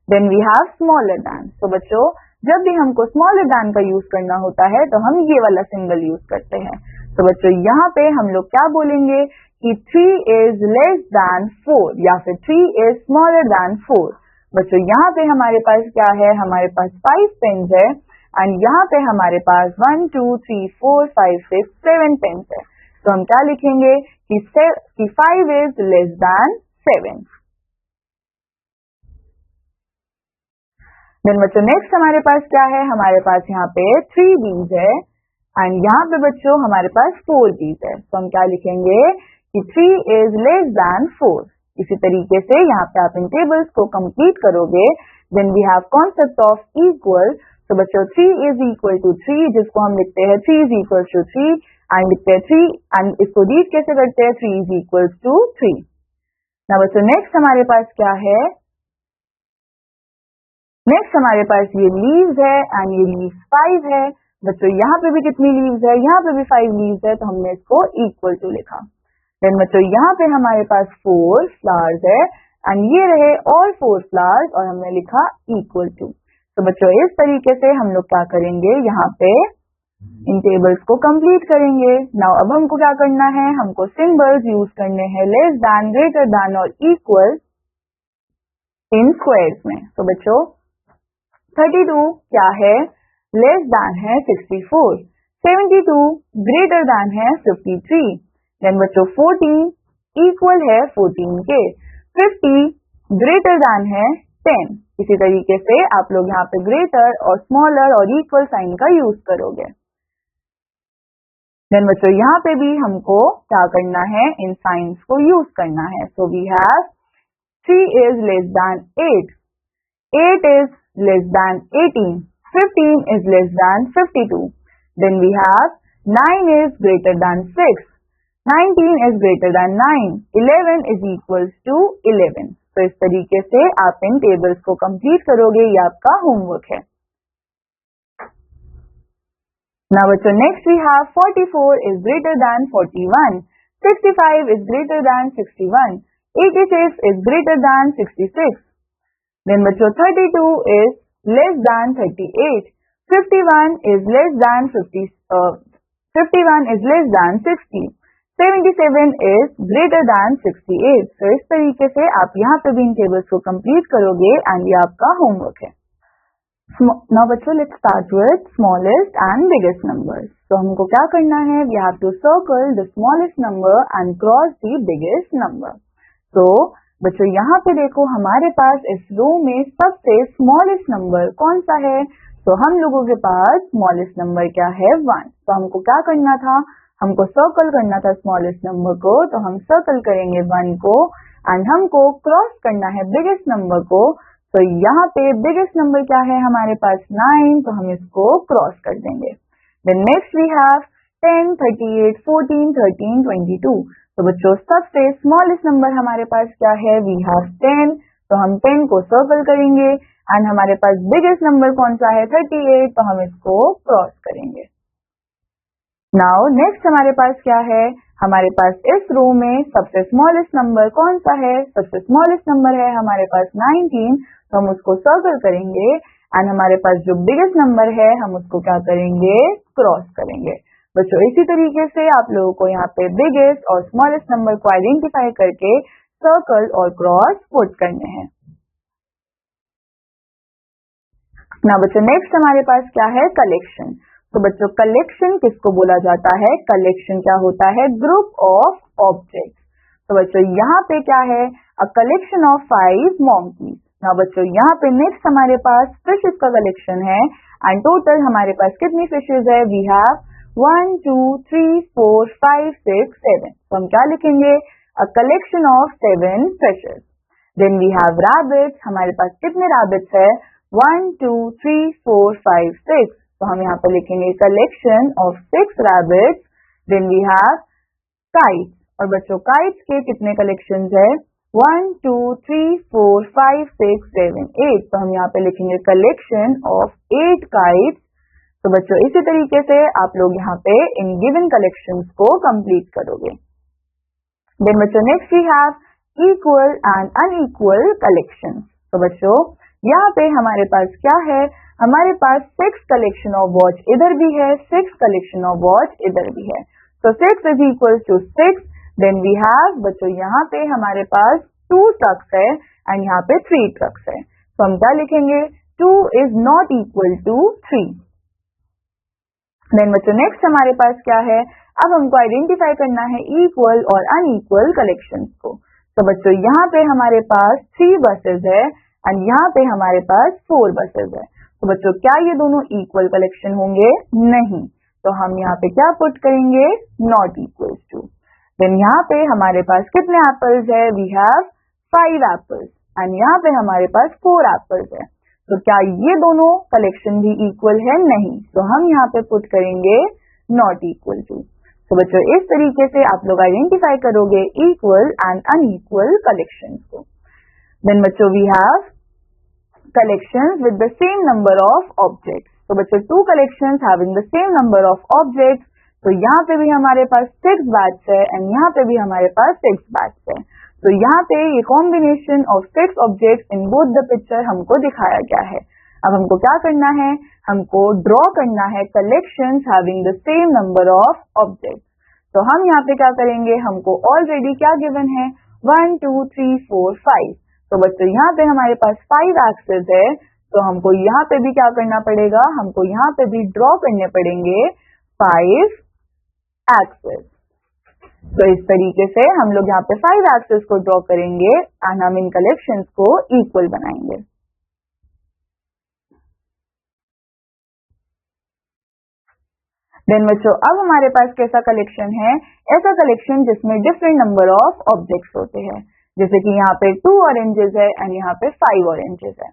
Then we have smaller than. So बच्चों जब भी हमको स्मॉलर दैन का यूज करना होता है तो हम ये वाला सिंबल यूज करते हैं। तो बच्चों यहाँ पे हम लोग क्या बोलेंगे कि 3 इज लेस दैन 4 या फिर 3 इज स्मॉलर दैन 4। बच्चों यहाँ पे हमारे पास क्या है, हमारे पास 5 पेन्स है एंड यहाँ पे हमारे पास 1 2 3 4 5 6 7 पेन्स है। तो हम क्या लिखेंगे कि 5 इज लेस दैन 7। देन बच्चों नेक्स्ट हमारे पास क्या है, हमारे पास यहाँ पे 3 बीज है एंड यहाँ पे बच्चों हमारे पास 4 बीज है। तो हम क्या लिखेंगे कि 3 इज लेस दैन 4। इसी तरीके से यहाँ पे आप इन टेबल्स को कंप्लीट करोगे। Then we have concept of equal. तो बच्चों 3 इज इक्वल टू 3, जिसको हम लिखते हैं 3 इज इक्वल टू 3 एंड लिखते हैं 3 एंड इसको रीड कैसे करते हैं, 3 इज इक्वल टू 3। ना बच्चों नेक्स्ट हमारे पास क्या है, नेक्स्ट हमारे पास ये लीव्स है एंड ये लीव्स 5 है। बच्चों यहाँ पे भी कितनी लीव्स है, यहाँ पे भी 5 लीव्स है, तो हमने इसको इक्वल टू लिखा। देन बच्चों यहाँ पे हमारे पास 4 फ्लावर्स है एंड ये रहे और 4 फ्लावर्स और हमने लिखा इक्वल टू। तो बच्चों इस तरीके से हम लोग क्या करेंगे, यहाँ पे इन टेबल्स को कंप्लीट करेंगे। नाउ अब हमको क्या करना है, हमको सिंबल्स यूज करने हैं लेस दैन, ग्रेटर दैन और इक्वल इन स्क्वायर्स में। तो बच्चों 32 क्या है, लेस दैन है 64, 72 ग्रेटर दैन है 53। देन बच्चों 14 इक्वल है 14 के, 50 ग्रेटर दैन है 10। इसी तरीके से आप लोग यहाँ पे ग्रेटर और स्मॉलर और इक्वल साइन का यूज करोगे। देन बच्चों यहाँ पे भी हमको क्या करना है, इन साइंस को यूज करना है। So we have 3 is less than 8, 8 is less than 18, 15 is less than 52. Then we have 9 is greater than 6, 19 is greater than 9, 11 is equals to 11. तो इस तरीके से आप इन टेबल्स को कंप्लीट करोगे, ये आपका होमवर्क है। Now बच्चों next we have 44 is greater than 41, 65 is greater than 61, 86 is greater than 66. Then बच्चों 32 is less than 38, 51 is less than 51 is less than 60, 77 is greater than 68. तो इस तरीके से आप यहाँ पे भी इन टेबल्स को कंप्लीट करोगे एंड ये आपका होमवर्क है। Now बच्चों let's start with smallest and biggest numbers. तो हमको क्या करना है, we have to circle the smallest number and cross the biggest number. तो बच्चों यहाँ पे देखो हमारे पास इस रो में सबसे स्मॉलेस्ट नंबर कौन सा है, तो हम लोगों के पास स्मॉलेस्ट नंबर क्या है, 1। तो हमको क्या करना था, हमको सर्कल करना था स्मॉलेस्ट नंबर को। तो हम सर्कल करेंगे 1 को एंड हमको क्रॉस करना है बिगेस्ट नंबर को। तो यहाँ पे बिगेस्ट नंबर क्या है हमारे पास 9, तो हम इसको क्रॉस कर देंगे। Then next we have 10, 38, 14, 13, 22। तो बच्चों सबसे स्मॉलेस्ट नंबर हमारे पास क्या है, वी हैव 10। तो हम 10 को सर्कल करेंगे एंड हमारे पास बिगेस्ट नंबर कौन सा है, 38। तो हम इसको क्रॉस करेंगे। नाउ नेक्स्ट हमारे पास क्या है, हमारे पास इस रो में सबसे स्मॉलेस्ट नंबर कौन सा है, सबसे स्मॉलेस्ट नंबर है हमारे पास 19। तो हम उसको सर्कल करेंगे एंड हमारे पास जो बिगेस्ट नंबर है हम उसको क्या करेंगे, क्रॉस करेंगे। बच्चों इसी तरीके से आप लोगों को यहाँ पे बिगेस्ट और स्मॉलेस्ट नंबर को आइडेंटिफाई करके सर्कल और क्रॉस पुट करने हैं। ना बच्चों नेक्स्ट हमारे पास क्या है, कलेक्शन। तो बच्चों कलेक्शन किसको बोला जाता है, कलेक्शन क्या होता है, ग्रुप ऑफ ऑब्जेक्ट्स। तो बच्चों यहाँ पे क्या है, अ कलेक्शन ऑफ 5 monkeys। ना बच्चों यहाँ पे नेक्स्ट हमारे पास फिशेस का कलेक्शन है एंड टोटल हमारे पास कितनी फिशेस है, वी हैव 1 2 3 4 5 6 7। तो हम क्या लिखेंगे, a collection of 7 fishes. Then we have rabbits, हमारे पास कितने रैबिट्स है, 1 2 3 4 5 6। तो हम यहाँ पे लिखेंगे collection of 6 rabbits. Then we have kites, और बच्चों काइट्स के कितने कलेक्शंस है, 1 2 3 4 5 6 7 8। तो हम यहाँ पे लिखेंगे कलेक्शन ऑफ 8 काइट्स। तो बच्चों इसी तरीके से आप लोग यहाँ पे इन गिवन कलेक्शंस को कंप्लीट करोगे। देन बच्चों next we have equal and unequal collections. तो बच्चों यहाँ पे हमारे पास क्या है, हमारे पास 6 कलेक्शन ऑफ वॉच इधर भी है, 6 कलेक्शन ऑफ वॉच इधर भी है। So 6 is equal to 6. Then we have, बच्चों यहाँ पे हमारे पास 2 ट्रक्स है एंड यहाँ पे 3 ट्रक्स है। तो हम क्या लिखेंगे, 2 is not equal to 3. Then बच्चों नेक्स्ट हमारे पास क्या है, अब हमको आइडेंटिफाई करना है इक्वल और अनइक्वल कलेक्शंस को। तो बच्चों यहाँ पे हमारे पास 3 बसेस है एंड यहाँ पे हमारे पास 4 बसेस है। तो बच्चों क्या ये दोनों इक्वल कलेक्शन होंगे? नहीं। तो हम यहाँ पे क्या पुट करेंगे, नॉट इक्वल टू। देन यहाँ पे हमारे पास कितने एप्पल्स है, वी हैव 5 एप्पल्स एंड यहाँ पे हमारे पास 4 एप्पल्स है। तो क्या ये दोनों कलेक्शन भी इक्वल है? नहीं। तो हम यहाँ पे पुट करेंगे नॉट इक्वल टू। तो बच्चों इस तरीके से आप लोग आइडेंटिफाई करोगे इक्वल एंड अनइक्वल कलेक्शंस को। देन बच्चों we have collections with the same number of objects. तो बच्चों 2 collections having the same number of objects. तो यहाँ पे भी हमारे पास 6 बैट्स है एंड यहाँ पे भी हमारे पास 6 बैट्स है। तो यहाँ पे ये combination of 6 objects in both the picture हमको दिखाया गया है। अब हमको क्या करना है, हमको ड्रॉ करना है collections having the same number of objects. तो हम यहाँ पे क्या करेंगे, हमको ऑलरेडी क्या गिवन है, 1 2 3 4 5। तो बच्चों यहाँ पे हमारे पास 5 एक्सेस है, तो हमको यहाँ पे भी क्या करना पड़ेगा, हमको यहाँ पे भी ड्रॉ करने पड़ेंगे 5 एक्सेस। तो इस तरीके से हम लोग यहाँ पे 5 एक्सेस को ड्रॉ करेंगे एंड हम इन कलेक्शंस को इक्वल बनाएंगे। देन बच्चों अब हमारे पास कैसा कलेक्शन है, ऐसा कलेक्शन जिसमें डिफरेंट नंबर ऑफ ऑब्जेक्ट्स होते हैं। जैसे कि यहाँ पे 2 ऑरेंजेस है एंड यहाँ पे 5 ऑरेंजेस है।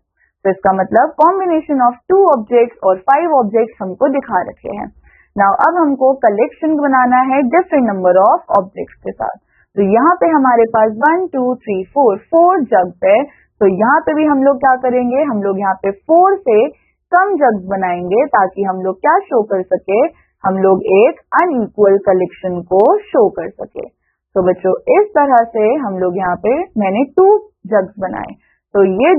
तो इसका मतलब कॉम्बिनेशन ऑफ 2 ऑब्जेक्ट्स और 5 ऑब्जेक्ट्स हमको दिखा रखे हैं। नाउ अब हमको कलेक्शन बनाना है डिफरेंट नंबर ऑफ ऑब्जेक्ट्स के साथ। तो यहाँ पे हमारे पास 1 2 3 4 जग्स है। तो यहाँ पे भी हम लोग क्या करेंगे, हम लोग यहाँ पे 4 से कम जग्स बनाएंगे ताकि हम लोग क्या शो कर सके, हम लोग एक अनइक्वल कलेक्शन को शो कर सके। तो बच्चों इस तरह से हम लोग यहाँ पे मैंने 2 जग्स बनाए। तो ये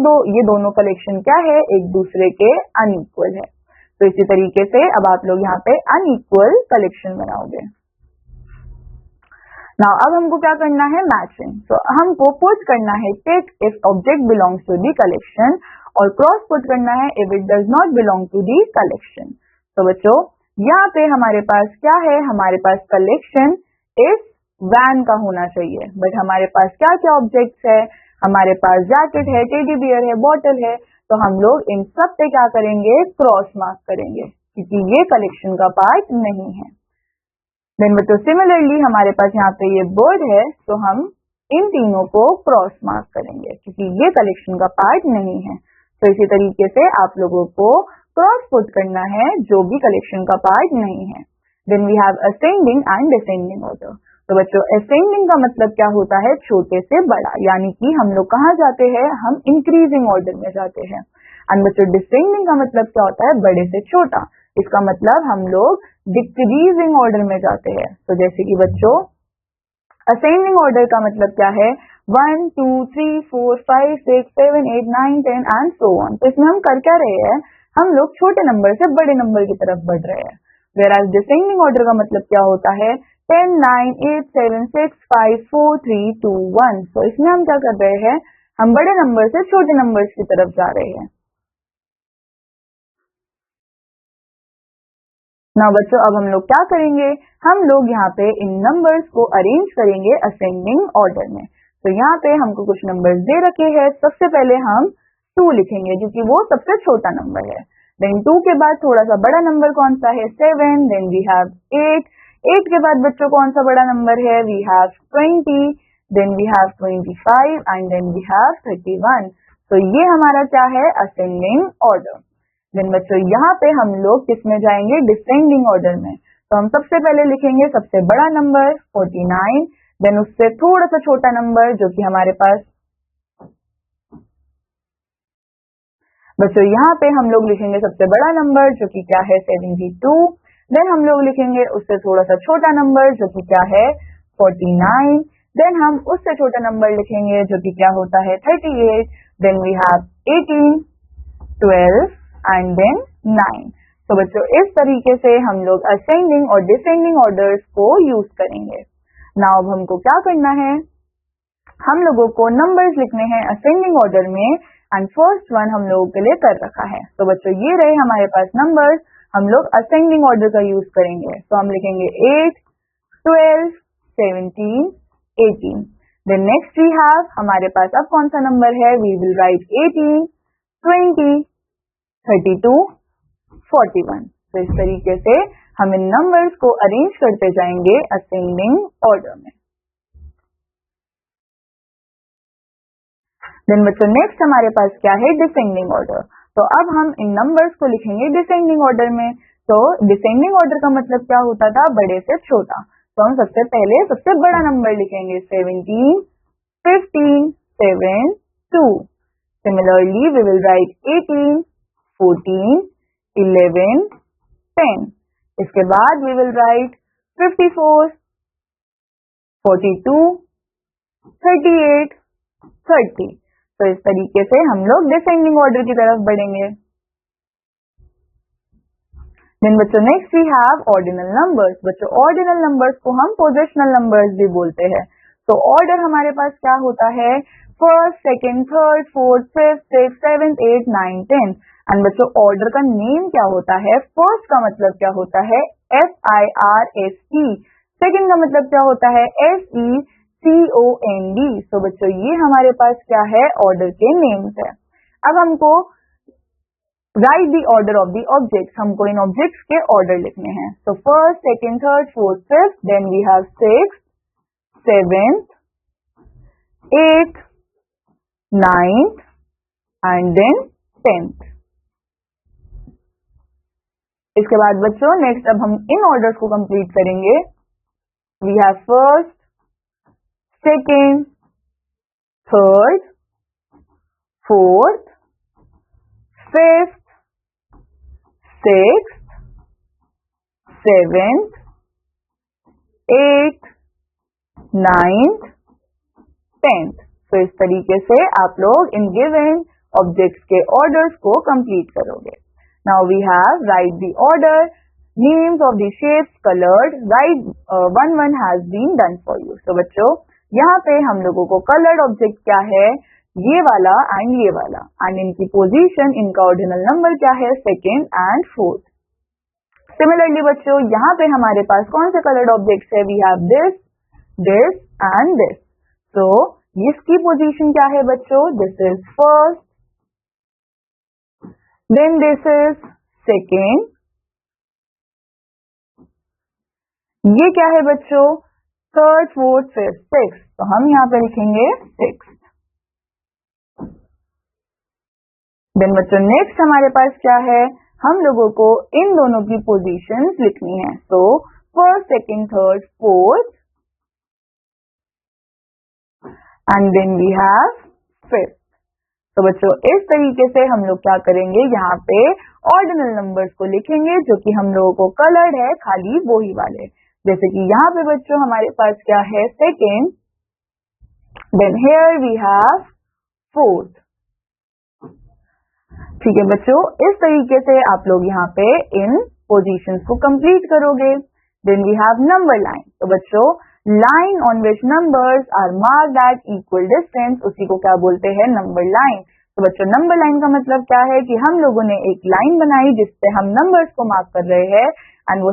दोनों कलेक्शन क्या है, एक दूसरे के अनइक्वल है। तो इसी तरीके से अब आप लोग यहाँ पे अनइक्वल कलेक्शन बनाओगे। नाउ अब हमको क्या करना है, मैचिंग। तो हमको पुट करना है tick if object belongs to the collection और क्रॉस पुट करना है if it does not belong to the collection. तो बच्चों यहाँ पे हमारे पास क्या है, हमारे पास कलेक्शन इस वैन का होना चाहिए, बट हमारे पास क्या क्या ऑब्जेक्ट्स है, हमारे पास जैकेट है, टेडी बियर है, बॉटल है। तो हम लोग इन सब पे क्या करेंगे, क्रॉस मार्क करेंगे क्योंकि ये कलेक्शन का पार्ट नहीं है। देन बच्चों सिमिलरली हमारे पास यहाँ पे ये बर्ड है, तो हम इन तीनों को क्रॉस मार्क करेंगे क्योंकि ये कलेक्शन का पार्ट नहीं है। तो इसी तरीके से आप लोगों को क्रॉस पुट करना है जो भी कलेक्शन का पार्ट नहीं है। Then we have ascending and descending order. तो बच्चों असेंडिंग का मतलब क्या होता है, छोटे से बड़ा, यानी कि हम लोग कहाँ जाते हैं, हम इंक्रीजिंग ऑर्डर में जाते हैं। एंड बच्चों डिसेंडिंग का मतलब क्या होता है, बड़े से छोटा। इसका मतलब हम लोग डिक्रीजिंग ऑर्डर में जाते हैं। तो जैसे कि बच्चों असेंडिंग ऑर्डर का मतलब क्या है, 1 2 3 4 5 6 7 8 9 10 एंड सो ऑन। तो इसमें हम कर क्या रहे हैं, हम लोग छोटे नंबर से बड़े नंबर की तरफ बढ़ रहे हैं। वेयर डिसेंडिंग ऑर्डर का मतलब क्या होता है, 10 9 8 7 6 5 4 3 2 1। तो इसमें हम क्या कर रहे हैं, हम बड़े नंबर से छोटे नंबर्स की तरफ जा रहे हैं। ना बच्चों अब हम लोग क्या करेंगे, हम लोग यहाँ पे इन नंबर्स को अरेंज करेंगे असेंडिंग ऑर्डर में। तो यहाँ पे हमको कुछ नंबर्स दे रखे हैं। सबसे पहले हम 2 लिखेंगे क्योंकि वो सबसे छोटा नंबर है। देन 2 के बाद थोड़ा सा बड़ा नंबर कौन सा है, 7। देन वी हैव 8 के बाद बच्चों कौन सा बड़ा नंबर है, we have 20। Then we have 25 and then we have 31। तो ये हमारा क्या है, असेंडिंग ऑर्डर। देन बच्चों यहाँ पे हम लोग किस में जाएंगे, डिसेंडिंग ऑर्डर में। तो हम सबसे पहले लिखेंगे सबसे बड़ा नंबर 49। देन उससे थोड़ा सा छोटा नंबर जो कि हमारे पास बच्चों यहाँ पे हम लोग लिखेंगे सबसे बड़ा नंबर जो कि क्या है 72। देन हम लोग लिखेंगे उससे थोड़ा सा छोटा नंबर जो कि क्या है 49। देन हम उससे छोटा नंबर लिखेंगे जो कि क्या होता है 38। Then we have 18। 12 and then 9। तो बच्चों इस तरीके से हम लोग असेंडिंग और डिसेंडिंग ऑर्डर्स को यूज करेंगे। नाउ अब हमको क्या करना है, हम लोगों को नंबर्स लिखने हैं असेंडिंग ऑर्डर में एंड फर्स्ट वन हम लोगों के लिए कर रखा है। तो बच्चों ये रहे हमारे पास नंबर्स, हम लोग असेंडिंग ऑर्डर का यूज करेंगे। तो हम लिखेंगे 8, 12, 17, 18। देन नेक्स्ट वी हैव, हमारे पास अब कौन सा नंबर है, वी विल राइट 18, 20, 32, 41। तो इस तरीके से हम इन नंबर्स को अरेंज करते जाएंगे असेंडिंग ऑर्डर में। देन बच्चों नेक्स्ट हमारे पास क्या है, डिसेंडिंग ऑर्डर। तो अब हम इन नंबर्स को लिखेंगे डिसेंडिंग ऑर्डर में। तो डिसेंडिंग ऑर्डर का मतलब क्या होता था, बड़े से छोटा। तो हम सबसे पहले सबसे बड़ा नंबर लिखेंगे 17, 15, 7, 2। Similarly we will write 18, 14, 11, 10। इसके बाद वी विल राइट 54, 42, 38, 30। तो इस तरीके से हम लोग डिसेंडिंग ऑर्डर की तरफ बढ़ेंगे। देन बच्चों next we have ordinal numbers. बच्चों ऑर्डिनल नंबर्स को हम पोजिशनल नंबर्स भी बोलते हैं। तो ऑर्डर हमारे पास क्या होता है, first, second, third, fourth, fifth, six, seventh, 8, 9, 10। And बच्चों ऑर्डर का नेम क्या होता है, फर्स्ट का मतलब क्या होता है, FIRST। सेकंड का मतलब क्या होता है, SECOND। तो बच्चों ये हमारे पास क्या है, ऑर्डर के नेम्स है। अब हमको write the order of the objects, हमको इन ऑब्जेक्ट्स के ऑर्डर लिखने हैं। तो first, second, third, fourth, fifth, then we have six, seventh, 8th, 9th and then 10th। इसके बाद बच्चों नेक्स्ट अब हम इन ऑर्डर्स को कंप्लीट करेंगे। We have first, second, third, fourth, fifth, sixth, seventh, 8th, 9th, 10th। तो इस तरीके से आप लोग इन गिवन ऑब्जेक्ट्स के ऑर्डर्स को कंप्लीट करोगे। Now we have write the order, names of the shapes, coloured, write one has been done for you. तो बच्चों यहाँ पे हम लोगों को कलर्ड ऑब्जेक्ट क्या है, ये वाला एंड ये वाला, एंड इनकी पोजीशन, इनका ऑर्डिनल नंबर क्या है, सेकेंड एंड फोर्थ। सिमिलरली बच्चों यहाँ पे हमारे पास कौन से कलर्ड ऑब्जेक्ट्स है, we have this, this and this. तो इसकी पोजीशन क्या है बच्चों, this is first, then this is second, ये क्या है बच्चों, थर्ड, फोर्थ, फिफ्थ, सिक्स। तो हम यहाँ पे लिखेंगे सिक्स। देन बच्चों नेक्स्ट हमारे पास क्या है, हम लोगों को इन दोनों की पोजीशंस लिखनी है। तो first, second, third, fourth and then we have fifth. तो बच्चों इस तरीके से हम लोग क्या करेंगे, यहाँ पे ऑर्डिनल नंबर्स को लिखेंगे जो कि हम लोगों को कलर्ड है, खाली वो ही वाले। जैसे कि यहाँ पे बच्चों हमारे पास क्या है, second, then here we have fourth. ठीक है बच्चों, इस तरीके से आप लोग यहाँ पे इन पोजीशंस को कंप्लीट करोगे। Then we have number line. तो बच्चों line on which numbers are marked at equal distance, उसी को क्या बोलते हैं, नंबर लाइन। तो बच्चों नंबर लाइन का मतलब क्या है कि हम लोगों ने एक लाइन बनाई जिसपे हम नंबर्स को मार्क कर रहे हैं एंड वो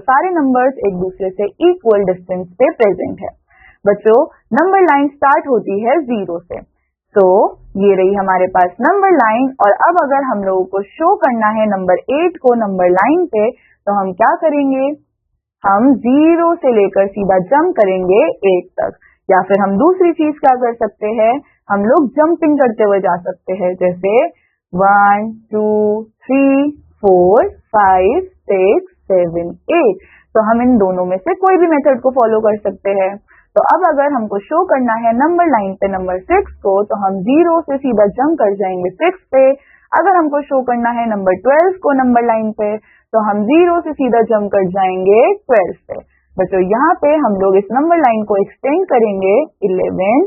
सारे नंबर्स एक दूसरे से इक्वल डिस्टेंस पे प्रेजेंट है। बच्चों नंबर लाइन स्टार्ट होती है 0 से। तो ये रही हमारे पास नंबर लाइन। और अब अगर हम लोगों को शो करना है नंबर 8 को नंबर लाइन पे, तो हम क्या करेंगे, हम 0 से लेकर सीधा जंप करेंगे 8 तक। या फिर हम दूसरी चीज क्या कर सकते हैं, हम लोग जंपिंग करते हुए जा सकते हैं, जैसे 1 2 3 4 5 6 7 8। तो हम इन दोनों में से कोई भी मेथड को फॉलो कर सकते हैं। तो अब अगर हमको शो करना है नंबर लाइन पे नंबर 6 को, तो हम 0 से सीधा जंप कर जाएंगे 6 पे। अगर हमको शो करना है नंबर 12 को नंबर लाइन पे, तो हम 0 से सीधा जंप कर जाएंगे 12 पे। बच्चों यहाँ पे हम लोग इस नंबर लाइन को एक्सटेंड करेंगे 11,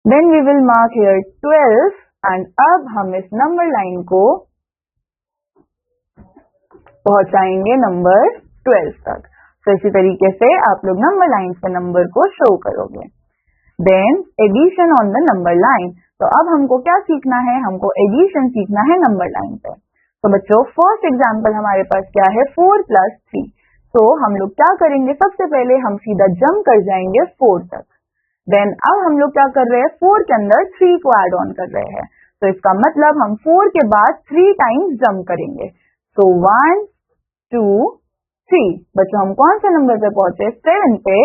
then we will mark here 12 and अब हम इस नंबर लाइन को पहुंचाएंगे नंबर 12 तक। तो इसी तरीके से आप लोग नंबर लाइन पे नंबर को शो करोगे। Then addition on the number line. तो अब हमको क्या सीखना है, हमको एडिशन सीखना है नंबर लाइन पे। तो बच्चों फर्स्ट एग्जांपल हमारे पास क्या है, 4 + 3। तो हम लोग क्या करेंगे, सबसे पहले हम सीधा जंप कर जाएंगे 4 तक। देन अब हम लोग क्या कर रहे हैं, 4 के अंदर 3 को ऐड ऑन कर रहे हैं। तो इसका मतलब हम 4 के बाद 3 टाइम्स जंप करेंगे। तो 1 2 3। बच्चों हम कौन से नंबर पे पहुंचे, 7 पे।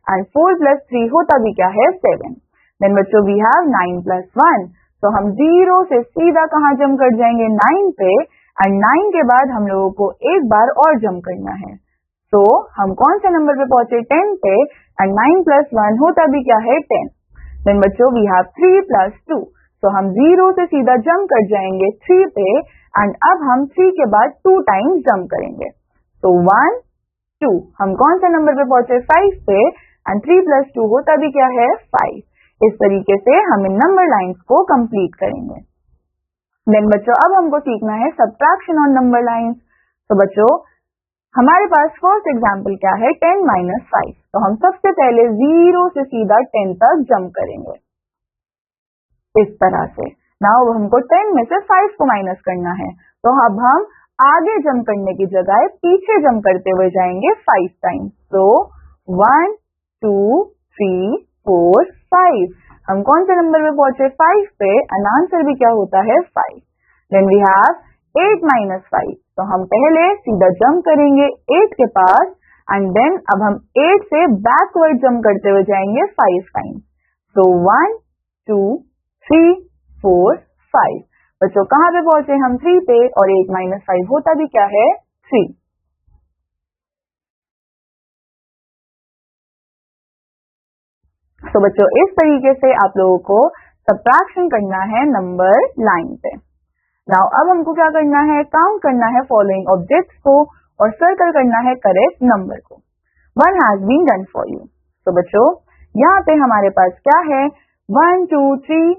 एंड 4 + 3 होता भी क्या है, 7। देन बच्चों वी हैव 9 + 1। तो हम 0 से सीधा कहाँ जंप कर जाएंगे, 9 पे। एंड 9 के बाद हम लोगों को एक बार और जंप करना है। तो हम कौन से नंबर पे पहुंचे, 10 पे। एंड 9 + 1 होता भी क्या है, 10। देन बच्चों वी हैव 3 + 2। तो हम 0 से सीधा जंप कर जाएंगे 3 पे। एंड अब हम 3 के बाद 2 टाइम्स जंप करेंगे। तो 1 2। हम कौन से नंबर पे पहुंचे, 5 पे। एंड 3 + 2 होता भी क्या है, 5। इस तरीके से हम इन नंबर लाइंस को कंप्लीट करेंगे। देन बच्चों अब हमको सीखना है सब्ट्रैक्शन ऑन नंबर लाइंस। तो बच्चों हमारे पास फर्स्ट एग्जांपल क्या है, 10 - 5। तो हम सबसे पहले 0 से सीधा 10 तक जंप करेंगे इस तरह से। नाउ हमको 10 में से 5 को माइनस करना है। तो अब हम आगे जंप करने की जगह पीछे जंप करते हुए जाएंगे 5 टाइम्स। तो 1 2 3 4 5। हम कौन से नंबर पे पहुंचे, 5 पे। एंड आंसर भी क्या होता है, 5। Then we have 8 - 5। तो हम पहले सीधा जंप करेंगे 8 के पास। एंड देन अब हम 8 से बैकवर्ड जंप करते हुए जाएंगे 5 टाइम्स। तो 1 2 3 4 5। बच्चों कहाँ पे पहुंचे हम, 3 पे। और 8 - 5 होता भी क्या है, 3। तो बच्चों इस तरीके से आप लोगों को सब्ट्रैक्शन करना है नंबर लाइन पे। नाउ अब हमको क्या करना है, काउंट करना है फॉलोइंग ऑब्जेक्ट्स को और सर्कल करना है करेक्ट नंबर को। 1 has been done for you. तो बच्चों यहाँ पे हमारे पास क्या है, 1 2 3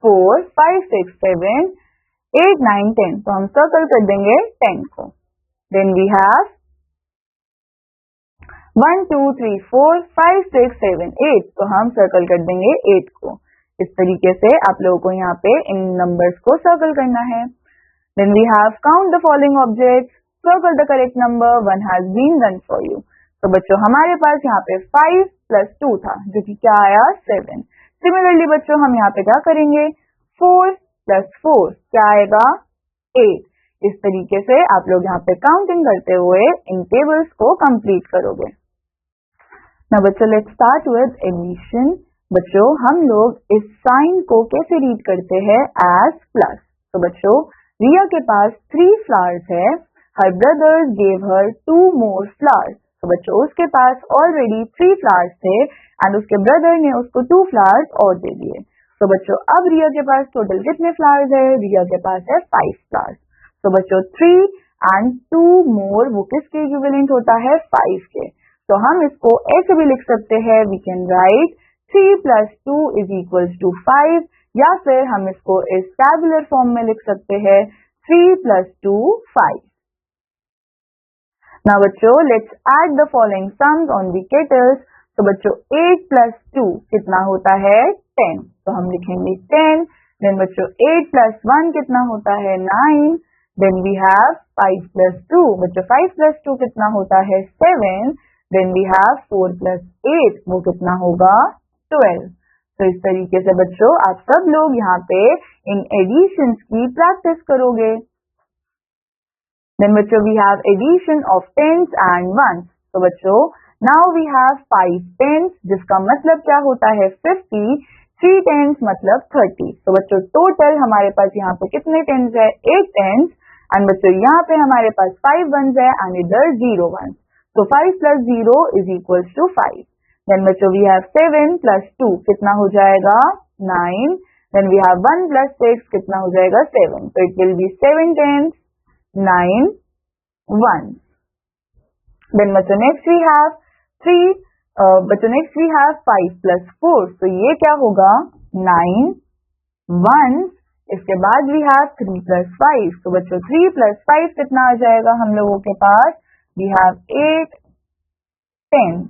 4 5 6 7 8 9 10। तो हम सर्कल कर देंगे 10 को। Then we have 1 2 3 4 5 6 7 8। तो हम सर्कल कर देंगे 8 को। इस तरीके से आप लोगों को यहाँ पे इन नंबर्स को सर्कल करना है। Then we have count the following objects, circle the correct number, 1 has been done for you. तो बच्चों हमारे पास यहाँ पे 5 + 2 था जो कि क्या आया, 7। सिमिलरली बच्चों हम यहाँ पे क्या करेंगे, 4 + 4 क्या आएगा, 8। इस तरीके से आप लोग यहाँ पे काउंटिंग करते हुए इन टेबल्स को कंप्लीट करोगे। Now बच्चों लेट्स स्टार्ट विद एडिशन। बच्चों हम लोग इस साइन को कैसे रीड करते हैं, एज प्लस। तो बच्चों रिया के पास 3 फ्लावर्स है। Her brothers gave her 2 more flowers। तो बच्चों उसके पास ऑलरेडी 3 फ्लावर्स थे एंड उसके ब्रदर ने उसको 2 फ्लावर्स और दे दिए। तो बच्चों अब रिया के पास टोटल कितने फ्लावर्स है, रिया के पास है 5 फ्लावर्स। तो बच्चों 3 एंड 2 more वो किसके इक्विवेलेंट होता है, 5 के। तो हम इसको ऐसे भी लिख सकते हैं, वी कैन राइट 3 + 2 = 5। या फिर हम इसको इस टैबुलर फॉर्म में लिख सकते हैं, 3 + 2 5। नाउ बच्चों let's add the following sums on the kettles. तो बच्चों 8 + 2 कितना होता है, 10। तो हम लिखेंगे 10। देन बच्चों 8 + 1 कितना होता है, 9। Then we have 5 + 2। बच्चों 5 + 2 कितना होता है, 7। देन वी हैव 4 + 8 वो कितना होगा, 12। तो इस तरीके से बच्चों आप सब लोग यहाँ पे इन एडिशंस की प्रैक्टिस करोगे। देन बच्चों we have addition of tens and ones. तो बच्चों नाउ वी हैव 5 टेंस जिसका मतलब क्या होता है, 50। 3 टेंस मतलब 30। तो बच्चों टोटल हमारे पास यहाँ पे कितने टेंस है, 8 टेंस। एंड बच्चों यहाँ पे हमारे पास 5 वंस है एंड इधर 0 वंस। तो 5 + 0 = 5। देन बच्चों वी हैव 7 + 2 कितना हो जाएगा, 9। देन वी हैव 1 + 6 कितना हो जाएगा, 7। तो इट विल बी 7 10 9 1। देन बच्चों नेक्स्ट वी हैव 3। बच्चों नेक्स्ट वी हैव 5 + 4। तो ये क्या होगा, 9 1 इसके बाद वी हैव 3 + 5। तो बच्चों 3 + 5 कितना आ जाएगा हम लोगों के पास? We have 8 10s।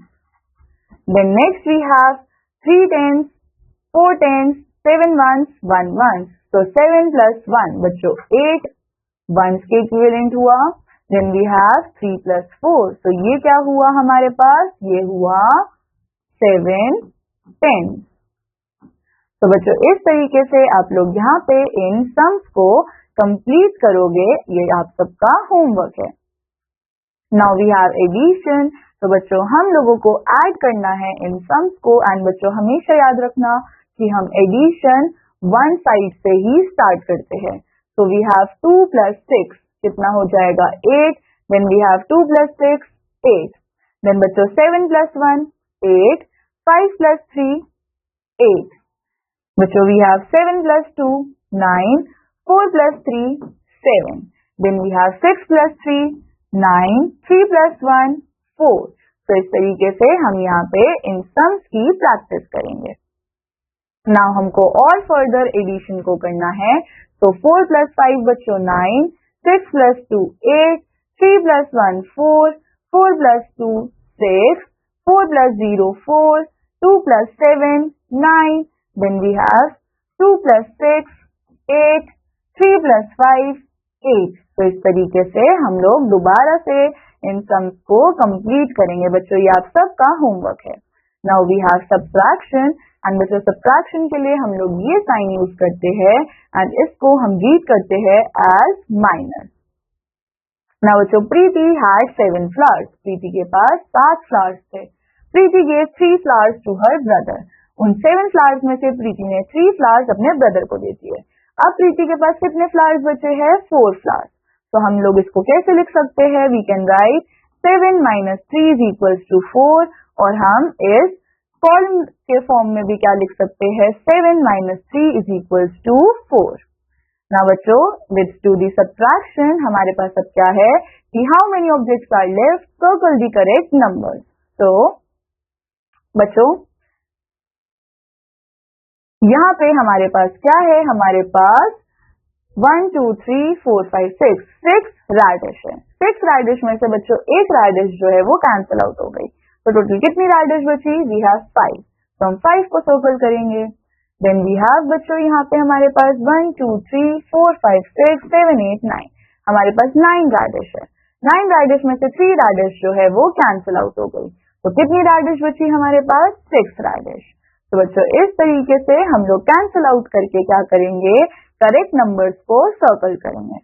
Then next we have 3 10s, 4 10s, 7 1s, 1 1s। तो 7 + 1 बच्चों 8 1s के इक्विवेलेंट हुआ। Then we have 3 + 4। तो ये क्या हुआ हमारे पास? ये हुआ 7 10s। तो बच्चों इस तरीके से आप लोग यहाँ पे इन सम्स को कंप्लीट करोगे, ये आप सबका होमवर्क है। Now we have addition. तो बच्चों हम लोगों को ऐड करना है इन सम्स को। एंड बच्चों हमेशा याद रखना कि हम एडिशन वन साइड से ही स्टार्ट करते हैं। तो वी हैव 2 + 6 कितना हो जाएगा? 8। Then we have 2 + 6 8। देन बच्चों 7 + 1 8, 5 + 3 8। बच्चों we have 7 + 2 9, 4 + 3 7। Then we have 6 + 3 9, 3 + 1 4। तो इस तरीके से हम यहाँ पे इन सम्स की प्रैक्टिस करेंगे। नाउ हमको और फर्दर एडिशन को करना है। तो 4 + 5 बच्चों 9, 6 + 2 8, 3 + 1 4, 4 + 2 6, 4 + 0 4, 2 + 7 9। Then we have 2 + 6 8, 3 + 5 8। तो इस तरीके से हम लोग दोबारा से इन सम्स को कंप्लीट करेंगे। बच्चों ये आप सबका होमवर्क है। Now we have subtraction. And बच्चों सब्ट्रैक्शन के लिए हम लोग ये साइन यूज करते हैं एंड इसको हम रीड करते हैं एज माइनस। नाउ बच्चों प्रीति हैड 7 flowers। प्रीति के पास 7 फ्लावर्स थे। प्रीति gave 3 flowers to her brother। उन 7 फ्लावर्स में से प्रीति ने 3 फ्लावर्स अपने ब्रदर को दे दिए। अब प्रीति के पास कितने फ्लावर्स बचे हैं? 4 फ्लावर्स। तो हम लोग इसको कैसे लिख सकते हैं? We can write 7 - 3 = 4। और हम इस कॉलम के फॉर्म में भी क्या लिख सकते हैं? 7 - 3 = 4। ना बच्चों लेट्स डू दी सब्ट्रैक्शन। हमारे पास अब क्या है कि how many objects are left, circle the correct numbers. तो बच्चों यहाँ पे हमारे पास क्या है? हमारे पास 1 2 3 4 5 6 रैडिश है। 6 रैडिश में से बच्चों एक रैडिश जो है वो कैंसिल आउट हो गई। तो टोटल कितनी रैडिश बची? We have 5। तो हम 5 को सर्कल करेंगे। देन वी हैव बच्चों यहाँ पे हमारे पास 1 2 3 4 5 6 7 8 9। हमारे पास 9 रैडिश है। 9 रैडिश में से 3 रैडिश जो है वो कैंसिल आउट हो गई। तो कितनी रैडिश बची हमारे पास? 6 रैडिश। तो बच्चों इस तरीके से हम लोग कैंसिल आउट करके क्या करेंगे? करेक्ट नंबर्स को सर्कल करेंगे।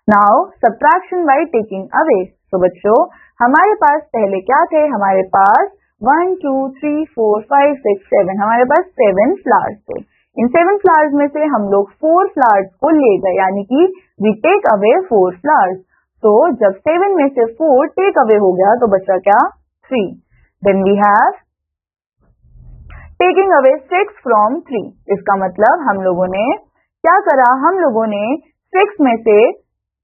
Now subtraction by taking away. तो बच्चों हमारे पास पहले क्या थे? हमारे पास 1 2 3 4 5 6 7 हमारे पास 7 फ्लावर्स थे। इन 7 फ्लावर्स में से हम लोग 4 फ्लावर्स को ले गए, यानी कि वी टेक अवे 4 फ्लावर्स। तो जब 7 में से 4 टेक अवे हो गया तो बचा क्या? 3। Then we have taking away 6 from 3। इसका मतलब हम लोगों ने क्या करा? हम लोगों ने 6 में से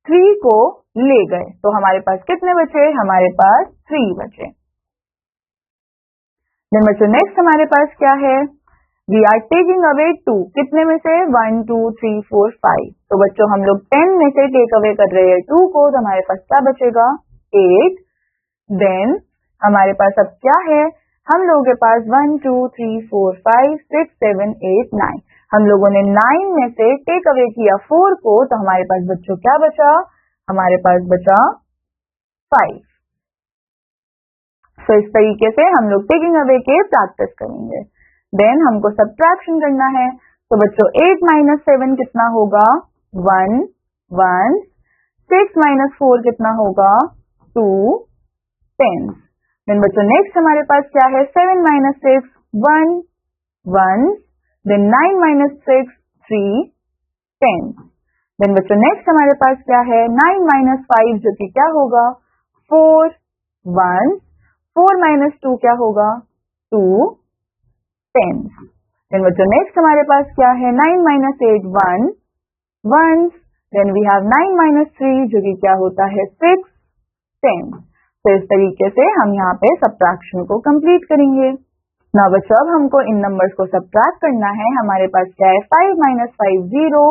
3 को ले गए। तो हमारे पास कितने बचे? हमारे पास 3 बचे। देन बच्चों नेक्स्ट हमारे पास क्या है? We are taking away 2। कितने में से? 1 2 3 4 5। तो बच्चों हम लोग 10 में से टेक अवे कर रहे हैं 2 को, तो हमारे पास क्या बचेगा? 8। देन हमारे पास अब क्या है? हम लोगों के पास 1 2 3 4 5 6 7 8 9। हम लोगों ने 9 में से टेक अवे किया 4 को, तो हमारे पास बच्चों क्या बचा? हमारे पास बचा 5। तो इस तरीके से हम लोग टेकिंग अवे के प्रैक्टिस करेंगे। देन हमको सब्ट्रैक्शन करना है। तो बच्चों 8 - 7 कितना होगा? 1 1। 6 - 4 कितना होगा? 2 10। देन बच्चों नेक्स्ट हमारे पास क्या है? 7 - 6 1 1। देन 9 - 6 3 10। देन बच्चों नेक्स्ट हमारे पास क्या है? 9 - 5 जो कि क्या होगा? 4 1। 4 - 2 क्या होगा? 2 10। देन बच्चों नेक्स्ट हमारे पास क्या है? 9 - 8 1 1। देन वी हैव 9 - 3 जो कि क्या होता है? 6 10। तो इस तरीके से हम यहाँ पे सब्ट्रैक्शन को कंप्लीट करेंगे। ना बच्चों अब हमको इन नंबर्स को सब्ट्रैक्ट करना है। हमारे पास क्या है 5 - 5 0,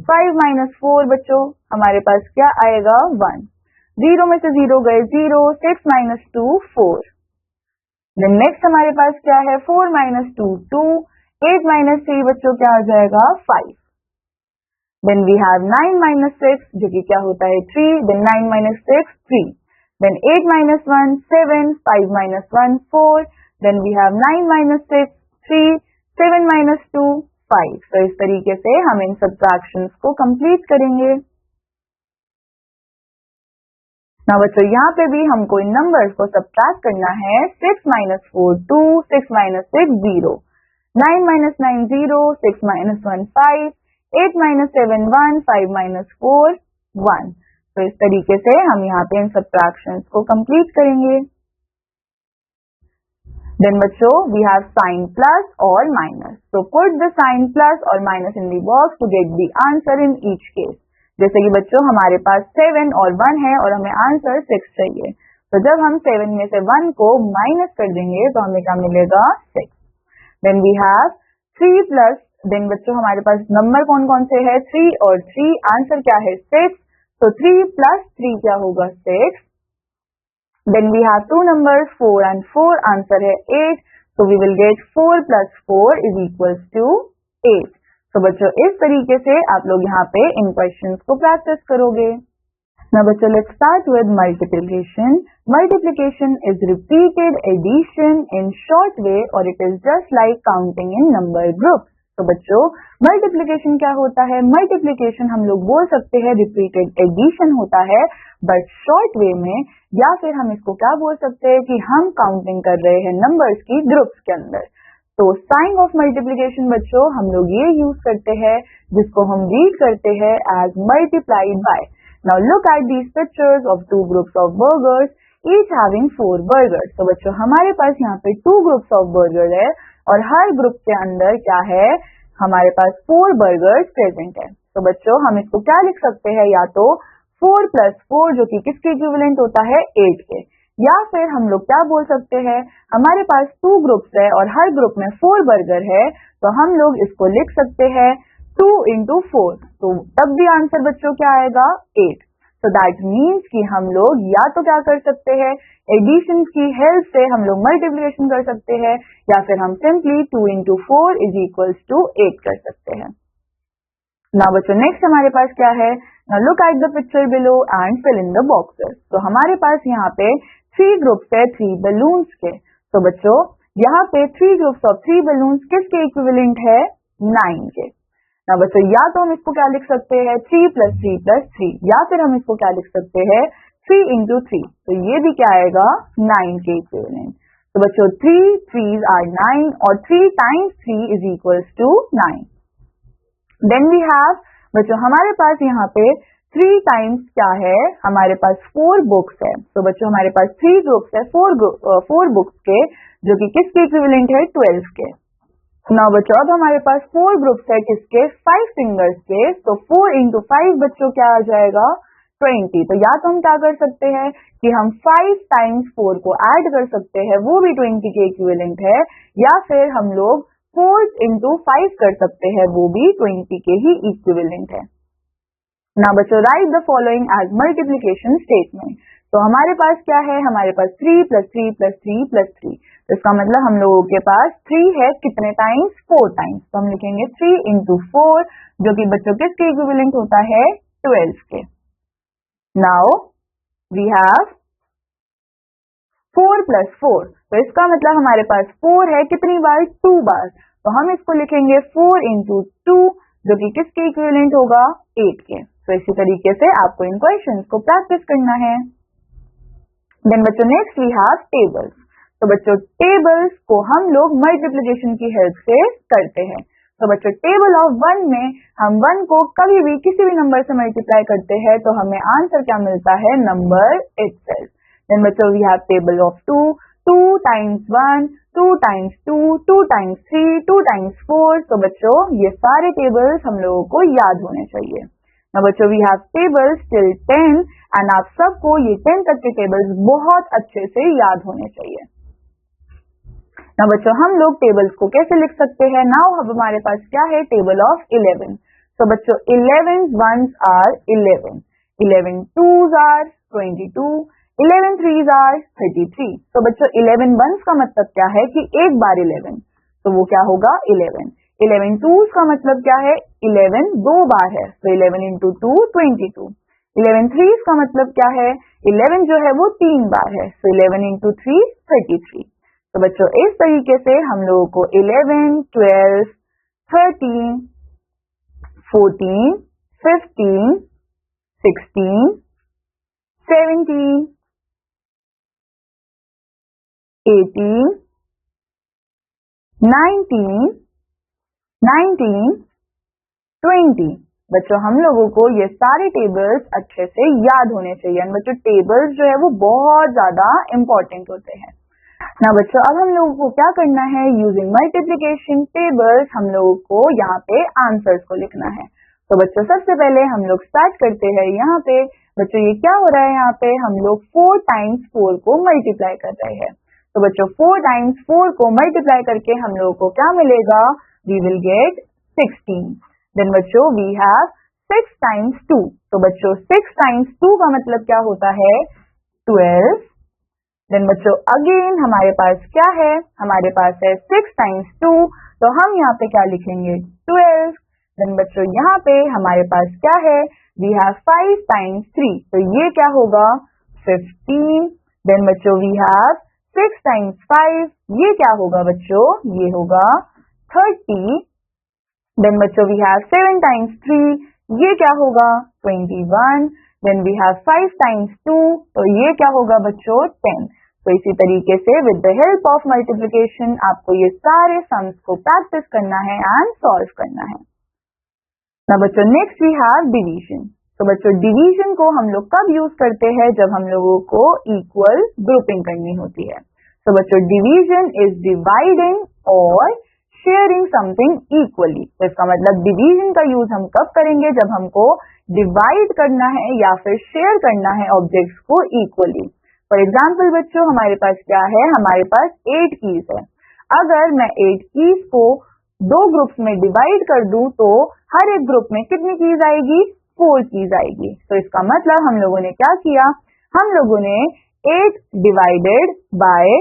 5 - 4 बच्चों हमारे पास क्या आएगा 1, 0 में से 0 गए 0, 6 - 2 4। देन नेक्स्ट हमारे पास क्या है 4 - 2 2, 8 - 3 बच्चों क्या आ जाएगा 5। देन वी हैव 9 - 6 जो कि क्या होता है 3, then 9 - 6 3, then 8 - 1 7, 5 - 1 4, then we have 9 - 6 3, 7 - 2 5। तो इस तरीके से हम इन सब्ट्रैक्शंस को कंप्लीट करेंगे। ना बच्चों यहाँ पे भी हमको इन नंबर्स को सब्ट्रैक्ट करना है। 6 - 4 2, 6 - 6 0, 9 - 9 0, 6 - 1 5, 8 - 7 1, 5 - 4 1। तो इस तरीके से हम यहाँ पे इन सब्ट्रैक्शंस को कंप्लीट करेंगे। Then बच्चों we have sign plus or minus. So put the sign plus or minus in the box to get the answer in each case. जैसे कि बच्चों हमारे पास 7 और 1 है और हमें आंसर 6 चाहिए, तो जब हम 7 में से 1 को माइनस कर देंगे तो हमें क्या मिलेगा 6। Then we have 3 plus, then बच्चों हमारे पास नंबर कौन कौन से है 3 और 3, आंसर क्या है 6, तो 3 plus 3 क्या होगा 6। Then we have two numbers 4 and 4, answer है 8, so we will get 4 plus 4 is equals to 8। तो बच्चों इस तरीके से आप लोग यहाँ पे इन क्वेश्चंस को प्रैक्टिस करोगे। Now बच्चों let's start with multiplication. Multiplication is repeated addition in short way or it is just like counting in number group। तो बच्चों मल्टीप्लिकेशन क्या होता है? मल्टीप्लिकेशन हम लोग बोल सकते हैं रिपीटेड एडिशन होता है बट शॉर्ट वे में, या फिर हम इसको क्या बोल सकते हैं कि हम काउंटिंग कर रहे हैं नंबर्स की ग्रुप्स के अंदर। तो साइन ऑफ मल्टीप्लिकेशन बच्चों हम लोग ये यूज करते हैं जिसको हम रीड करते हैं as multiplied by. Now look at these pictures of two groups of burgers each having 4 burgers. तो बच्चों हमारे पास यहाँ पे 2 ग्रुप्स ऑफ बर्गर है और हर ग्रुप के अंदर क्या है हमारे पास 4 बर्गर्स प्रेजेंट है। तो बच्चों हम इसको क्या लिख सकते हैं, या तो 4 + 4 जो कि किसके इक्विवेलेंट होता है 8 के, या फिर हम लोग क्या बोल सकते हैं हमारे पास 2 ग्रुप्स है और हर ग्रुप में 4 बर्गर है, तो हम लोग इसको लिख सकते हैं 2 × 4। तो तब भी आंसर बच्चों क्या आएगा 8। तो दैट मीन्स कि हम लोग या तो क्या कर सकते हैं एडिशन की हेल्प से हम लोग मल्टीप्लिकेशन कर सकते हैं, या फिर हम सिंपली 2 × 4 is equals to 8 कर सकते हैं। नाउ बच्चों नेक्स्ट हमारे पास क्या है, now look at the picture below and fill in the boxes. तो हमारे पास यहाँ पे 3 ग्रुप्स है 3 बलून्स के। तो बच्चों यहाँ पे 3 ग्रुप्स ऑफ 3 बलून्स किसके इक्विवेलेंट है 9 के। ना बच्चों या तो हम इसको क्या लिख सकते हैं 3 + 3 + 3, या फिर हम इसको क्या लिख सकते हैं 3 × 3, तो ये भी क्या आएगा 9 के इक्विवेलेंट। तो बच्चों 3 3s are 9 और 3 times 3 is equals to 9। Then we have बच्चों हमारे पास यहाँ पे 3 टाइम्स क्या है हमारे पास 4 बुक्स है। तो बच्चों हमारे पास 3 ग्रुप्स है 4 बुक्स के जो कि किसके इक्विवेलेंट है 12 के। नाउ बच्चों अब हमारे पास 4 ग्रुप्स है किसके 5 फिंगर्स के, तो 4 × 5 बच्चों क्या आ जाएगा 20। तो या तो हम क्या कर सकते हैं कि हम 5 times 4 को ऐड कर सकते हैं, वो भी 20 के इक्विवेलेंट है, या फिर हम लोग 4 × 5 कर सकते हैं, वो भी 20 के ही इक्विवेलेंट है। ना बच्चों write the following as multiplication statement. तो हमारे पास क्या है हमारे पास 3 + 3 + 3 + 3, तो इसका मतलब हम लोगों के पास 3 है कितने टाइम्स 4 टाइम्स, तो हम लिखेंगे 3 × 4 जो कि बच्चों किसके इक्विवेलेंट होता है 12 के। नाउ वी हैव 4 + 4, तो इसका मतलब हमारे पास 4 है कितनी बार 2 बार, तो हम इसको लिखेंगे 4 × 2 जो कि किसके इक्विवेलेंट होगा 8 के। तो इसी तरीके से आपको इन क्वेश्चंस को प्रैक्टिस करना है। देन बच्चों नेक्स्ट वी हैव टेबल्स। तो बच्चों टेबल्स को हम लोग मल्टीप्लिकेशन की हेल्प से करते हैं। तो बच्चों टेबल ऑफ 1 में हम 1 को कभी भी किसी भी नंबर से मल्टीप्लाई करते हैं तो हमें आंसर क्या मिलता है नंबर इटसेल्फ। देन बच्चों we have table of 2, 2 times 1, 2 times 2, 2 times 3, 2 times 4। तो बच्चों ये सारे टेबल्स हम लोगों को याद होने चाहिए। ना बच्चों we have tables till 10 and आप सबको ये 10 तक के टेबल्स बहुत अच्छे से याद होने चाहिए। ना बच्चों हम लोग टेबल्स को कैसे लिख सकते हैं? नाउ अब हमारे पास क्या है? Table of 11. तो बच्चों 11 ones are 11, 11 twos are 22, 11 threes are 33. तो बच्चों 11 ones का मतलब क्या है कि एक बार 11, तो वो क्या होगा? 11. 11 twos का मतलब क्या है? 11 दो बार है, तो 11 into 2 22. 11 threes का मतलब क्या है? 11 जो है वो तीन बार है, तो 11 into 3 33. तो बच्चों इस तरीके से हम लोगों को 11, 12, 13, 14, 15, 16, 17, 18, 19, 20. बच्चों हम लोगों को ये सारे टेबल्स अच्छे से याद होने चाहिए। बच्चों टेबल्स जो है वो बहुत ज्यादा इंपॉर्टेंट होते हैं ना बच्चों। अब हम लोगों को क्या करना है? यूजिंग मल्टीप्लिकेशन टेबल्स हम लोगों को यहाँ पे आंसर्स को लिखना है। तो बच्चों सबसे पहले हम लोग स्टार्ट करते हैं यहाँ पे। बच्चों ये क्या हो रहा है? यहाँ पे हम लोग 4 times 4 को मल्टीप्लाई कर रहे हैं। तो बच्चों 4 times 4 को मल्टीप्लाई करके हम लोगों को क्या मिलेगा? We will get 16. देन बच्चों वी हैव 6 times 2. तो बच्चों 6 times 2 का मतलब क्या होता है? 12. देन बच्चों अगेन हमारे पास क्या है? हमारे पास है 6 times 2, तो हम यहाँ पे क्या लिखेंगे? 12. देन बच्चों यहाँ पे हमारे पास क्या है? वी हैव 5 times 3, तो ये क्या होगा? 15. देन बच्चों वी हैव 6 times 5, ये क्या होगा बच्चों? ये होगा 30. देन बच्चों वी हैव 7 times 3, ये क्या होगा? 21. देन वी हैव 5 times 2, तो ये क्या होगा बच्चों? 10. तो इसी तरीके से with the help of multiplication आपको ये सारे सम्स को प्रैक्टिस करना है एंड सॉल्व करना है। ना बच्चों नेक्स्ट वी हैव डिवीजन। तो बच्चों डिवीजन को हम लोग कब यूज करते हैं? जब हम लोगों को इक्वल ग्रुपिंग करनी होती है। तो बच्चों डिवीजन इज डिवाइडिंग और शेयरिंग समथिंग इक्वली। तो इसका मतलब डिवीजन का यूज हम कब करेंगे? जब हमको डिवाइड करना है या फिर शेयर करना है ऑब्जेक्ट्स को इक्वली। फॉर एग्जाम्पल बच्चों हमारे पास क्या है? हमारे पास 8 कीज है। अगर मैं 8 कीज को 2 ग्रुप्स में डिवाइड कर दूं तो हर एक ग्रुप में कितनी कीज आएगी? 4 कीज आएगी। तो इसका मतलब हम लोगों ने क्या किया? हम लोगों ने 8 डिवाइडेड बाय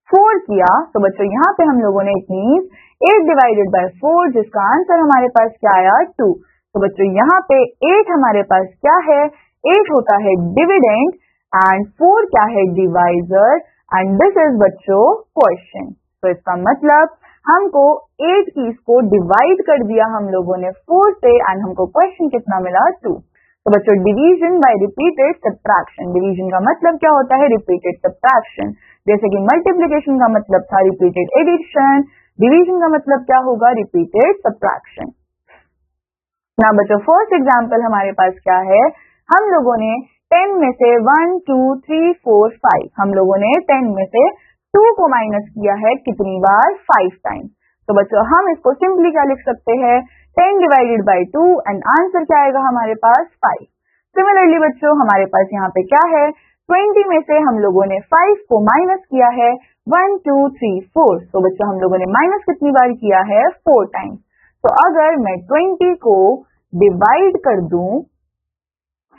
4 किया। तो बच्चों यहाँ पे हम लोगों ने इट मीन्स 8 डिवाइडेड बाय 4, जिसका आंसर हमारे पास क्या आया? 2। तो बच्चों यहाँ पे 8 हमारे पास क्या है? 8 होता है डिविडेंड एंड 4 क्या है? डिवाइजर। एंड दिस इज बच्चों क्वेश्चन। तो इसका मतलब हमको 8 कीज को डिवाइड कर दिया हम लोगों ने 4 से एंड हमको क्वेश्चन कितना मिला? 2। तो बच्चों division by repeated subtraction. Division का मतलब क्या होता है? Repeated subtraction. जैसे कि मल्टीप्लिकेशन का मतलब था रिपीटेड एडिशन, डिवीजन का मतलब क्या होगा? Repeated subtraction. ना बच्चों फर्स्ट एग्जांपल हमारे पास क्या है? हम लोगों ने 10 में से 1 2 3 4 5 हम लोगों ने 10 में से 2 को माइनस किया है कितनी बार? 5 टाइम्स। तो बच्चों हम इसको सिंपली क्या लिख सकते हैं? 10 डिवाइडेड बाय 2 एंड आंसर क्या आएगा हमारे पास? 5। सिमिलरली बच्चों हमारे पास यहाँ पे क्या है? 20 में से हम लोगों ने 5 को माइनस किया है 1 2 3 4। तो बच्चों हम लोगों ने माइनस कितनी बार किया है? 4 टाइम्स। तो अगर मैं 20 को डिवाइड कर दूं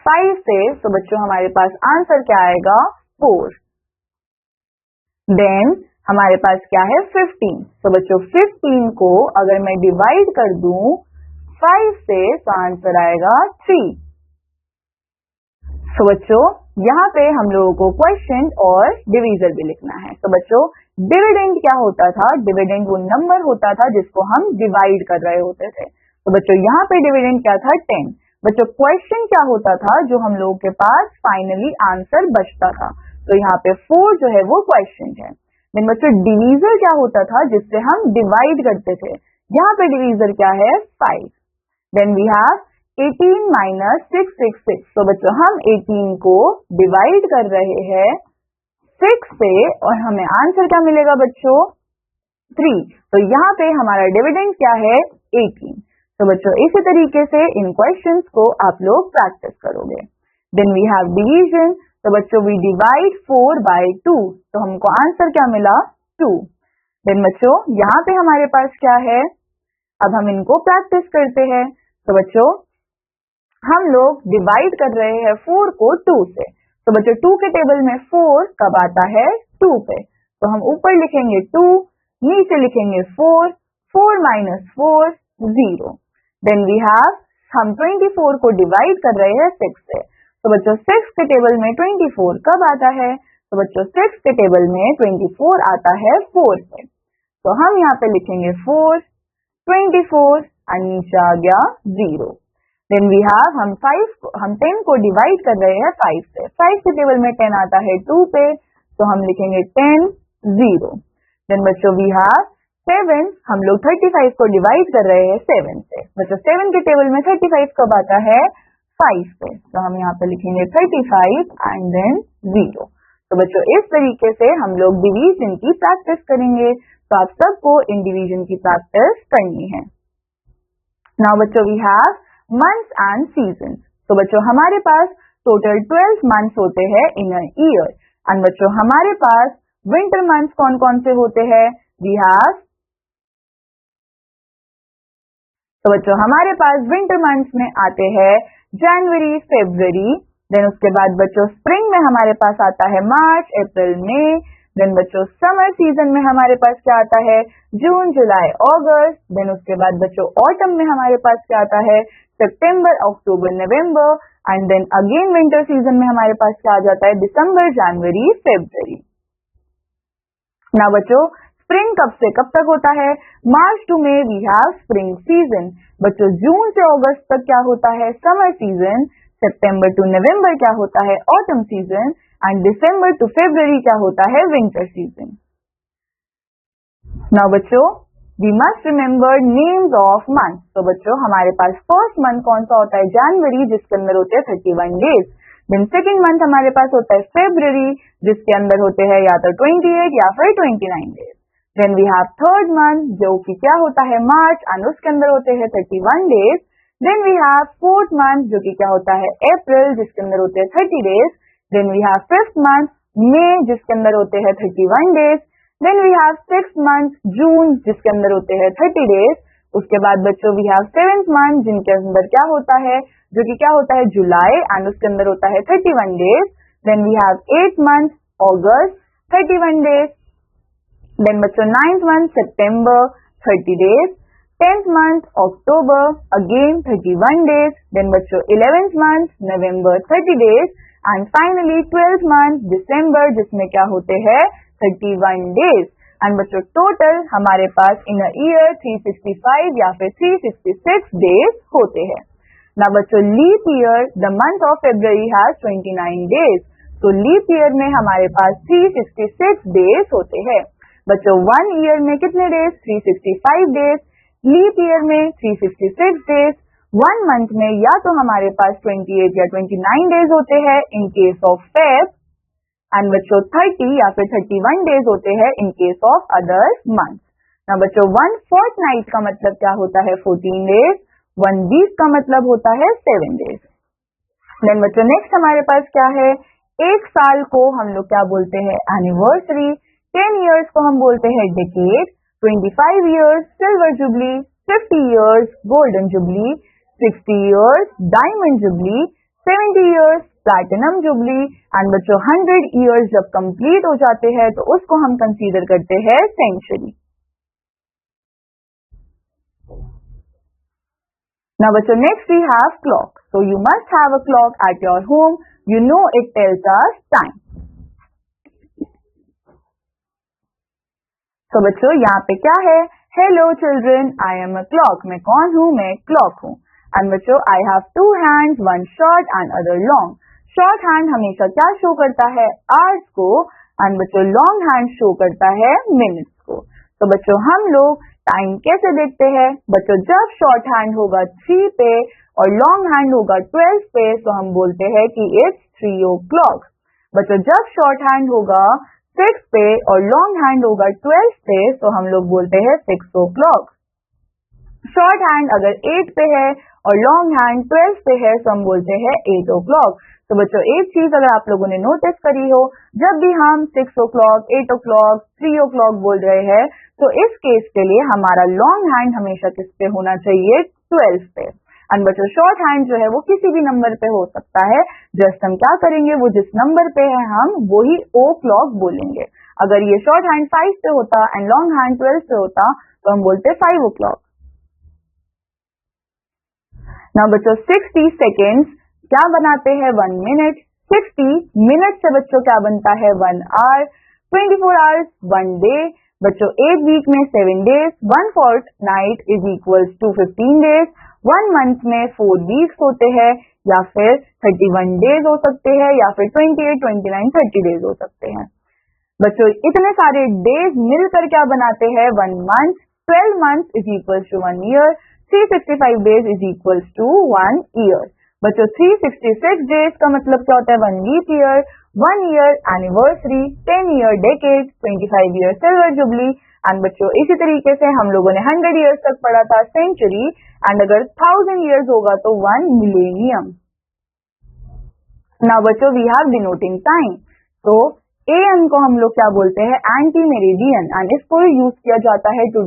5 से, तो बच्चों हमारे पास आंसर क्या आएगा? 4। देन हमारे पास क्या है? 15। तो बच्चों 15 को अगर मैं डिवाइड कर दूं 5 से, तो आंसर आएगा 3। तो बच्चों यहाँ पे हम लोगों को क्वेश्चन और डिवीजर भी लिखना है। तो बच्चों डिविडेंड क्या होता था? डिविडेंड वो नंबर होता था जिसको हम डिवाइड कर रहे होते थे। तो बच्चों यहाँ पे डिविडेंड क्या था? 10। बच्चों क्वेश्चन क्या होता था? जो हम लोगों के पास फाइनली आंसर बचता था। तो यहाँ पे 4 जो है वो क्वेश्चन है। देन बच्चों डिवीजर क्या होता था? जिससे हम डिवाइड करते थे। यहाँ पे डिवीजर क्या है? 5। Then we have 18 minus 6 6 6। तो बच्चों हम 18 को डिवाइड कर रहे हैं 6 से और हमें आंसर क्या मिलेगा बच्चों? 3। तो यहाँ पे हमारा डिविडेंड क्या है? 18। तो बच्चों इसी तरीके से इन क्वेश्चंस को आप लोग प्रैक्टिस करोगे। Then we have division. तो बच्चों वी डिवाइड 4 by 2, तो हमको आंसर क्या मिला 2। देन बच्चों यहाँ पे हमारे पास क्या है, अब हम इनको प्रैक्टिस करते हैं। तो बच्चों हम लोग डिवाइड कर रहे हैं 4 को 2 से, तो बच्चों 2 के टेबल में 4 कब आता है 2 पे, तो हम ऊपर लिखेंगे 2, नीचे लिखेंगे 4, 4 minus 4 0। देन वी हैव, हम 24 को डिवाइड कर रहे हैं 6 से, तो बच्चों 6 के टेबल में 24 कब आता है, तो बच्चों 6 के टेबल में 24 आता है 4 से, तो हम यहाँ पे लिखेंगे 4, 24 और नीचे आ गया 0। देन वी हैव, हम 10 को डिवाइड कर रहे हैं 5 से, 5 के टेबल में 10 आता है 2 पे, तो हम लिखेंगे 10 0। देन बच्चों वी हैव 7, हम लोग 35 को डिवाइड कर रहे हैं 7 से, बच्चों 7 के टेबल में 35 कब आता है 5 पे, तो हम यहाँ पे लिखेंगे 35 एंड देन 0। तो बच्चों इस तरीके से हम लोग डिवीजन की प्रैक्टिस करेंगे, तो आप सबको इन डिवीजन की प्रैक्टिस करनी है। नाउ बच्चों we have months and season, तो बच्चों हमारे पास टोटल 12 मंथ्स होते हैं इन अ ईयर, एंड बच्चों हमारे पास विंटर मंथ्स कौन कौन से होते हैं, वी हैव, तो बच्चों हमारे पास विंटर मंथ्स में आते हैं जनवरी, फरवरी, देन उसके बाद बच्चों स्प्रिंग में हमारे पास आता है मार्च, अप्रैल, मई, देन बच्चों समर सीजन में हमारे पास क्या आता है जून, जुलाई, अगस्त, देन उसके बाद बच्चों ऑटम में हमारे पास क्या आता है सितंबर, अक्टूबर, नवंबर, and then again winter season में हमारे पास क्या आ जाता है दिसंबर, जनवरी, फरवरी। ना बच्चों स्प्रिंग कब से कब तक होता है, March to May we have spring season, बच्चों जून से अगस्त तक क्या होता है summer season, September to November क्या होता है autumn season, and December to February क्या होता है विंटर सीजन। नाउ बच्चों we must remember names of month, तो बच्चों हमारे पास फर्स्ट मंथ कौन सा होता है जनवरी, जिसके अंदर होते हैं 31 डेज, देन सेकेंड मंथ हमारे पास होता है फरवरी, जिसके अंदर होते हैं या तो 28 या फिर 29 days, then we have third month जो कि क्या होता है मार्च, एंड उसके अंदर होते हैं 31 days, then we have fourth month जो कि क्या होता है अप्रैल, जिसके अंदर होते हैं 30 days, then we have fifth month May, जिसके अंदर होते हैं 31 days, then we have sixth month June, जिसके अंदर होते हैं 30 डेज, उसके बाद बच्चों वी हैव सेवेंथ मंथ जिनके अंदर क्या होता है जो कि क्या होता है जुलाई, एंड उसके अंदर होता है 31 days, then we have eighth month August 31 days, then बच्चों ninth month September 30 days, 10th month October again 31 days, then बच्चों 11th month November 30 days, and finally 12th month December जिसमें क्या होते हैं 31 days, and बच्चों टोटल हमारे पास इन a year 365 या फिर 366 days होते हैं। ना बच्चों लीप ईयर द मंथ ऑफ February has 29 days, तो लीप ईयर में हमारे पास 366 days होते हैं। बच्चों वन ईयर में कितने डेज 365 डेज, लीप ईयर में 366 डेज, वन मंथ में या तो हमारे पास 28 या 29 डेज होते हैं in case of Feb, and बच्चों 30 या फिर 31 डेज होते हैं in case of other month. ना बच्चों वन फोर्टनाइट का मतलब क्या होता है 14 डेज, वन वीक का मतलब होता है 7 डेज। देन बच्चों नेक्स्ट हमारे पास क्या है, एक साल को हम लोग क्या बोलते हैं एनिवर्सरी, 10 इयर्स को हम बोलते हैं decade, 25 years silver jubilee, 50 years golden jubilee, 60 years diamond jubilee, 70 years platinum jubilee, and बच्चों 100 years जब कंप्लीट हो जाते हैं तो उसको हम कंसीडर करते हैं सेंचुरी। Now बच्चों next we have clock, so you must have a clock at your home, you know it tells us time। तो बच्चों यहाँ पे क्या है, hello children I am a clock, मैं कौन हूँ, मैं क्लॉक हूँ, एंड बच्चों I have two hands, one short and other long, short hand हमेशा क्या शो करता है आवर्स को, एंड बच्चों लॉन्ग हैंड शो करता है मिनट्स को। तो बच्चों हम लोग टाइम कैसे देखते हैं, बच्चों जब शॉर्ट हैंड होगा 3 पे और लॉन्ग हैंड होगा 12 पे तो हम बोलते हैं कि इट्स 3 o'clock। बच्चों जब शॉर्ट हैंड होगा 6 पे और लॉन्ग हैंड होगा 12 पे तो हम लोग बोलते हैं 6 o'clock। शॉर्ट हैंड अगर 8 पे है और लॉन्ग हैंड 12 पे है, तो हम बोलते हैं 8 o'clock। तो बच्चों एक चीज अगर आप लोगों ने नोटिस करी हो, जब भी हम 6 o'clock, 8 o'clock, 3 o'clock बोल रहे हैं, तो इस केस के लिए हमारा लॉन्ग हैंड हमेशा किस पे होना चाहिए? 12 पे। एंड बच्चों शॉर्ट हैंड जो है वो किसी भी नंबर पे हो सकता है। जस्ट हम क्या करेंगे, वो जिस नंबर पे है हम वही ओ क्लॉक बोलेंगे। अगर ये शॉर्ट हैंड 5 पे होता एंड लॉन्ग हैंड 12 पे होता तो हम बोलते 5 o'clock। ना बच्चों 60 सेकेंड्स क्या बनाते हैं? 1 मिनट। 60 मिनट से बच्चों क्या बनता है? 1 आवर। 24 hours 1 day. बच्चों 8 वीक में 7 डेज। 1 fortnight is equals to 15 days. 1 month में 4 वीक्स होते हैं, या फिर 31 डेज हो सकते हैं, या फिर 28, 29, 30 डेज हो सकते हैं। बच्चों इतने सारे डेज मिलकर क्या बनाते हैं? 1 month. 12 month is equals to 1 year. 365 days is equals to 1 year. बच्चों 366 डेज का मतलब क्या होता है? 1 leap year, 1 year anniversary, 10 year decade, 25 year silver jubilee. And बच्चों इसी तरीके से हम लोगों ने 100 ईयर्स तक पढ़ा था सेंचुरी, एंड अगर 1000 ईयर्स होगा तो 1 मिलेनियम। नाउ बच्चों वी हैव डिनोटिंग टाइम। तो AM को हम लोग क्या बोलते हैं? Ante meridian. एंड इसको यूज किया जाता है to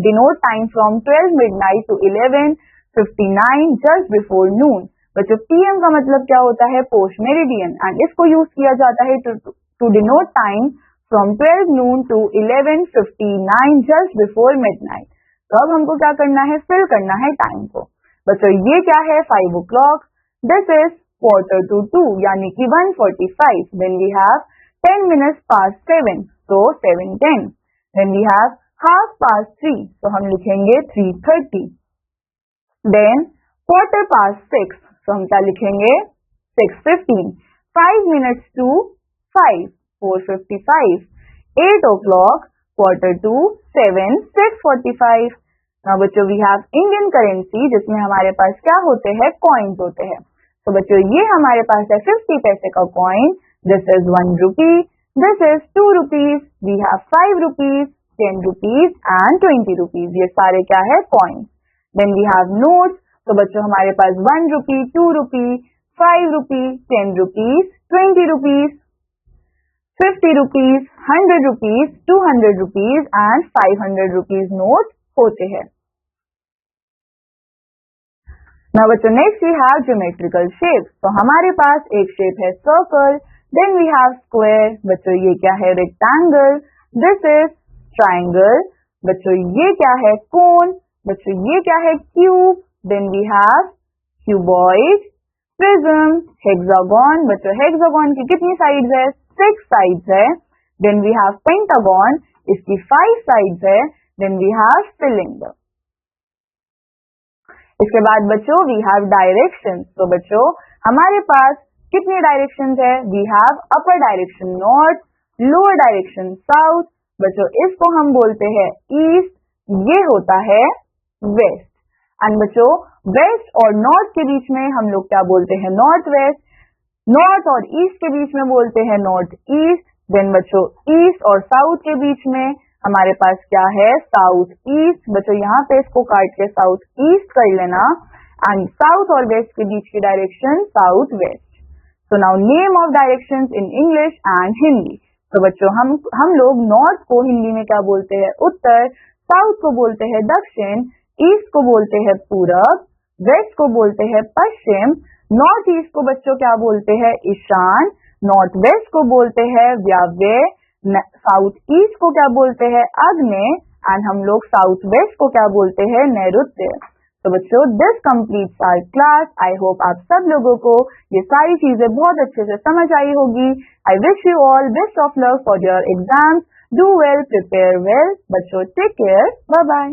denote time from 12 midnight to 11:59 just before noon. बच्चों PM का मतलब क्या होता है? Post meridian. एंड इसको यूज किया जाता है to denote time from 12 noon to 11:59 just before midnight. तो अब हमको क्या करना है? फिल करना है टाइम को। बच्चों ये क्या है? 5 o'clock। दिस इज 1:45 यानी कि 1:45। Then we have 10 minutes past 7, so 7:10। Then we have 3:30, so हम लिखेंगे 3:30। देन 6:15, so हम क्या लिखेंगे? 6:15। 5 minutes to 5, 4:55। 8 o'clock, 7:45, 6:45। now बच्चों वी हैव इंडियन करेंसी, जिसमें हमारे पास क्या होते हैं? कॉइन्स होते हैं। तो बच्चों ये हमारे पास है 50 पैसे का coin. This is 1 rupee, this is 2 rupees, we have 5 rupees, 10 rupees and 20 rupees। ये सारे क्या है? Coins. Then we have notes. तो बच्चों हमारे पास 1 rupee, 2 rupee, 5 rupee, 10 rupees, 20 rupees, 50 rupees, 100 rupees, 200 rupees एंड 500 rupees नोट होते हैं। Now बच्चों next we have geometrical shape. तो हमारे पास एक शेप है circle, then we have square. बच्चों ये क्या है? रेक्टेंगल। This is triangle. बच्चों ये क्या है? कोन। बच्चों ये क्या है? Cube. Then we have cuboid, prism, hexagon. बच्चों हेक्सागोन की कितनी साइड्स है? 6 साइड्स है। देन वी हैव पेंटागोन, इसकी 5 साइड्स है। Then we have cylinder. इसके बाद बच्चों वी हैव डायरेक्शंस। तो बच्चों हमारे पास कितने डायरेक्शंस है? We have upper direction north, lower direction south. बच्चों इसको हम बोलते हैं ईस्ट, ये होता है वेस्ट। एंड बच्चों वेस्ट और नॉर्थ के बीच में हम लोग क्या बोलते हैं? North west. नॉर्थ और ईस्ट के बीच में बोलते हैं नॉर्थ ईस्ट। देन बच्चों ईस्ट और साउथ के बीच में हमारे पास क्या है? South east. बच्चों यहाँ पे इसको काट के साउथ ईस्ट कर लेना। एंड साउथ और वेस्ट के बीच की direction south west. So now name of directions in English and Hindi. तो बच्चों हम लोग नॉर्थ को हिंदी में क्या बोलते हैं? उत्तर। साउथ को बोलते हैं दक्षिण। ईस्ट को बोलते हैं पूरब। वेस्ट को बोलते हैं पश्चिम। नॉर्थ ईस्ट को बच्चों क्या बोलते हैं? ईशान। नॉर्थ वेस्ट को बोलते हैं वायव्य। साउथ ईस्ट को क्या बोलते हैं? आग्नेय। एंड हम लोग साउथ वेस्ट को क्या बोलते हैं? नैऋत्य। तो बच्चों this completes our class. I hope आप सब लोगों को ये सारी चीजें बहुत अच्छे से समझ आई होगी। I wish you all best of luck for your exams. Do well, prepare well. बच्चों टेक केयर, बाय बाय।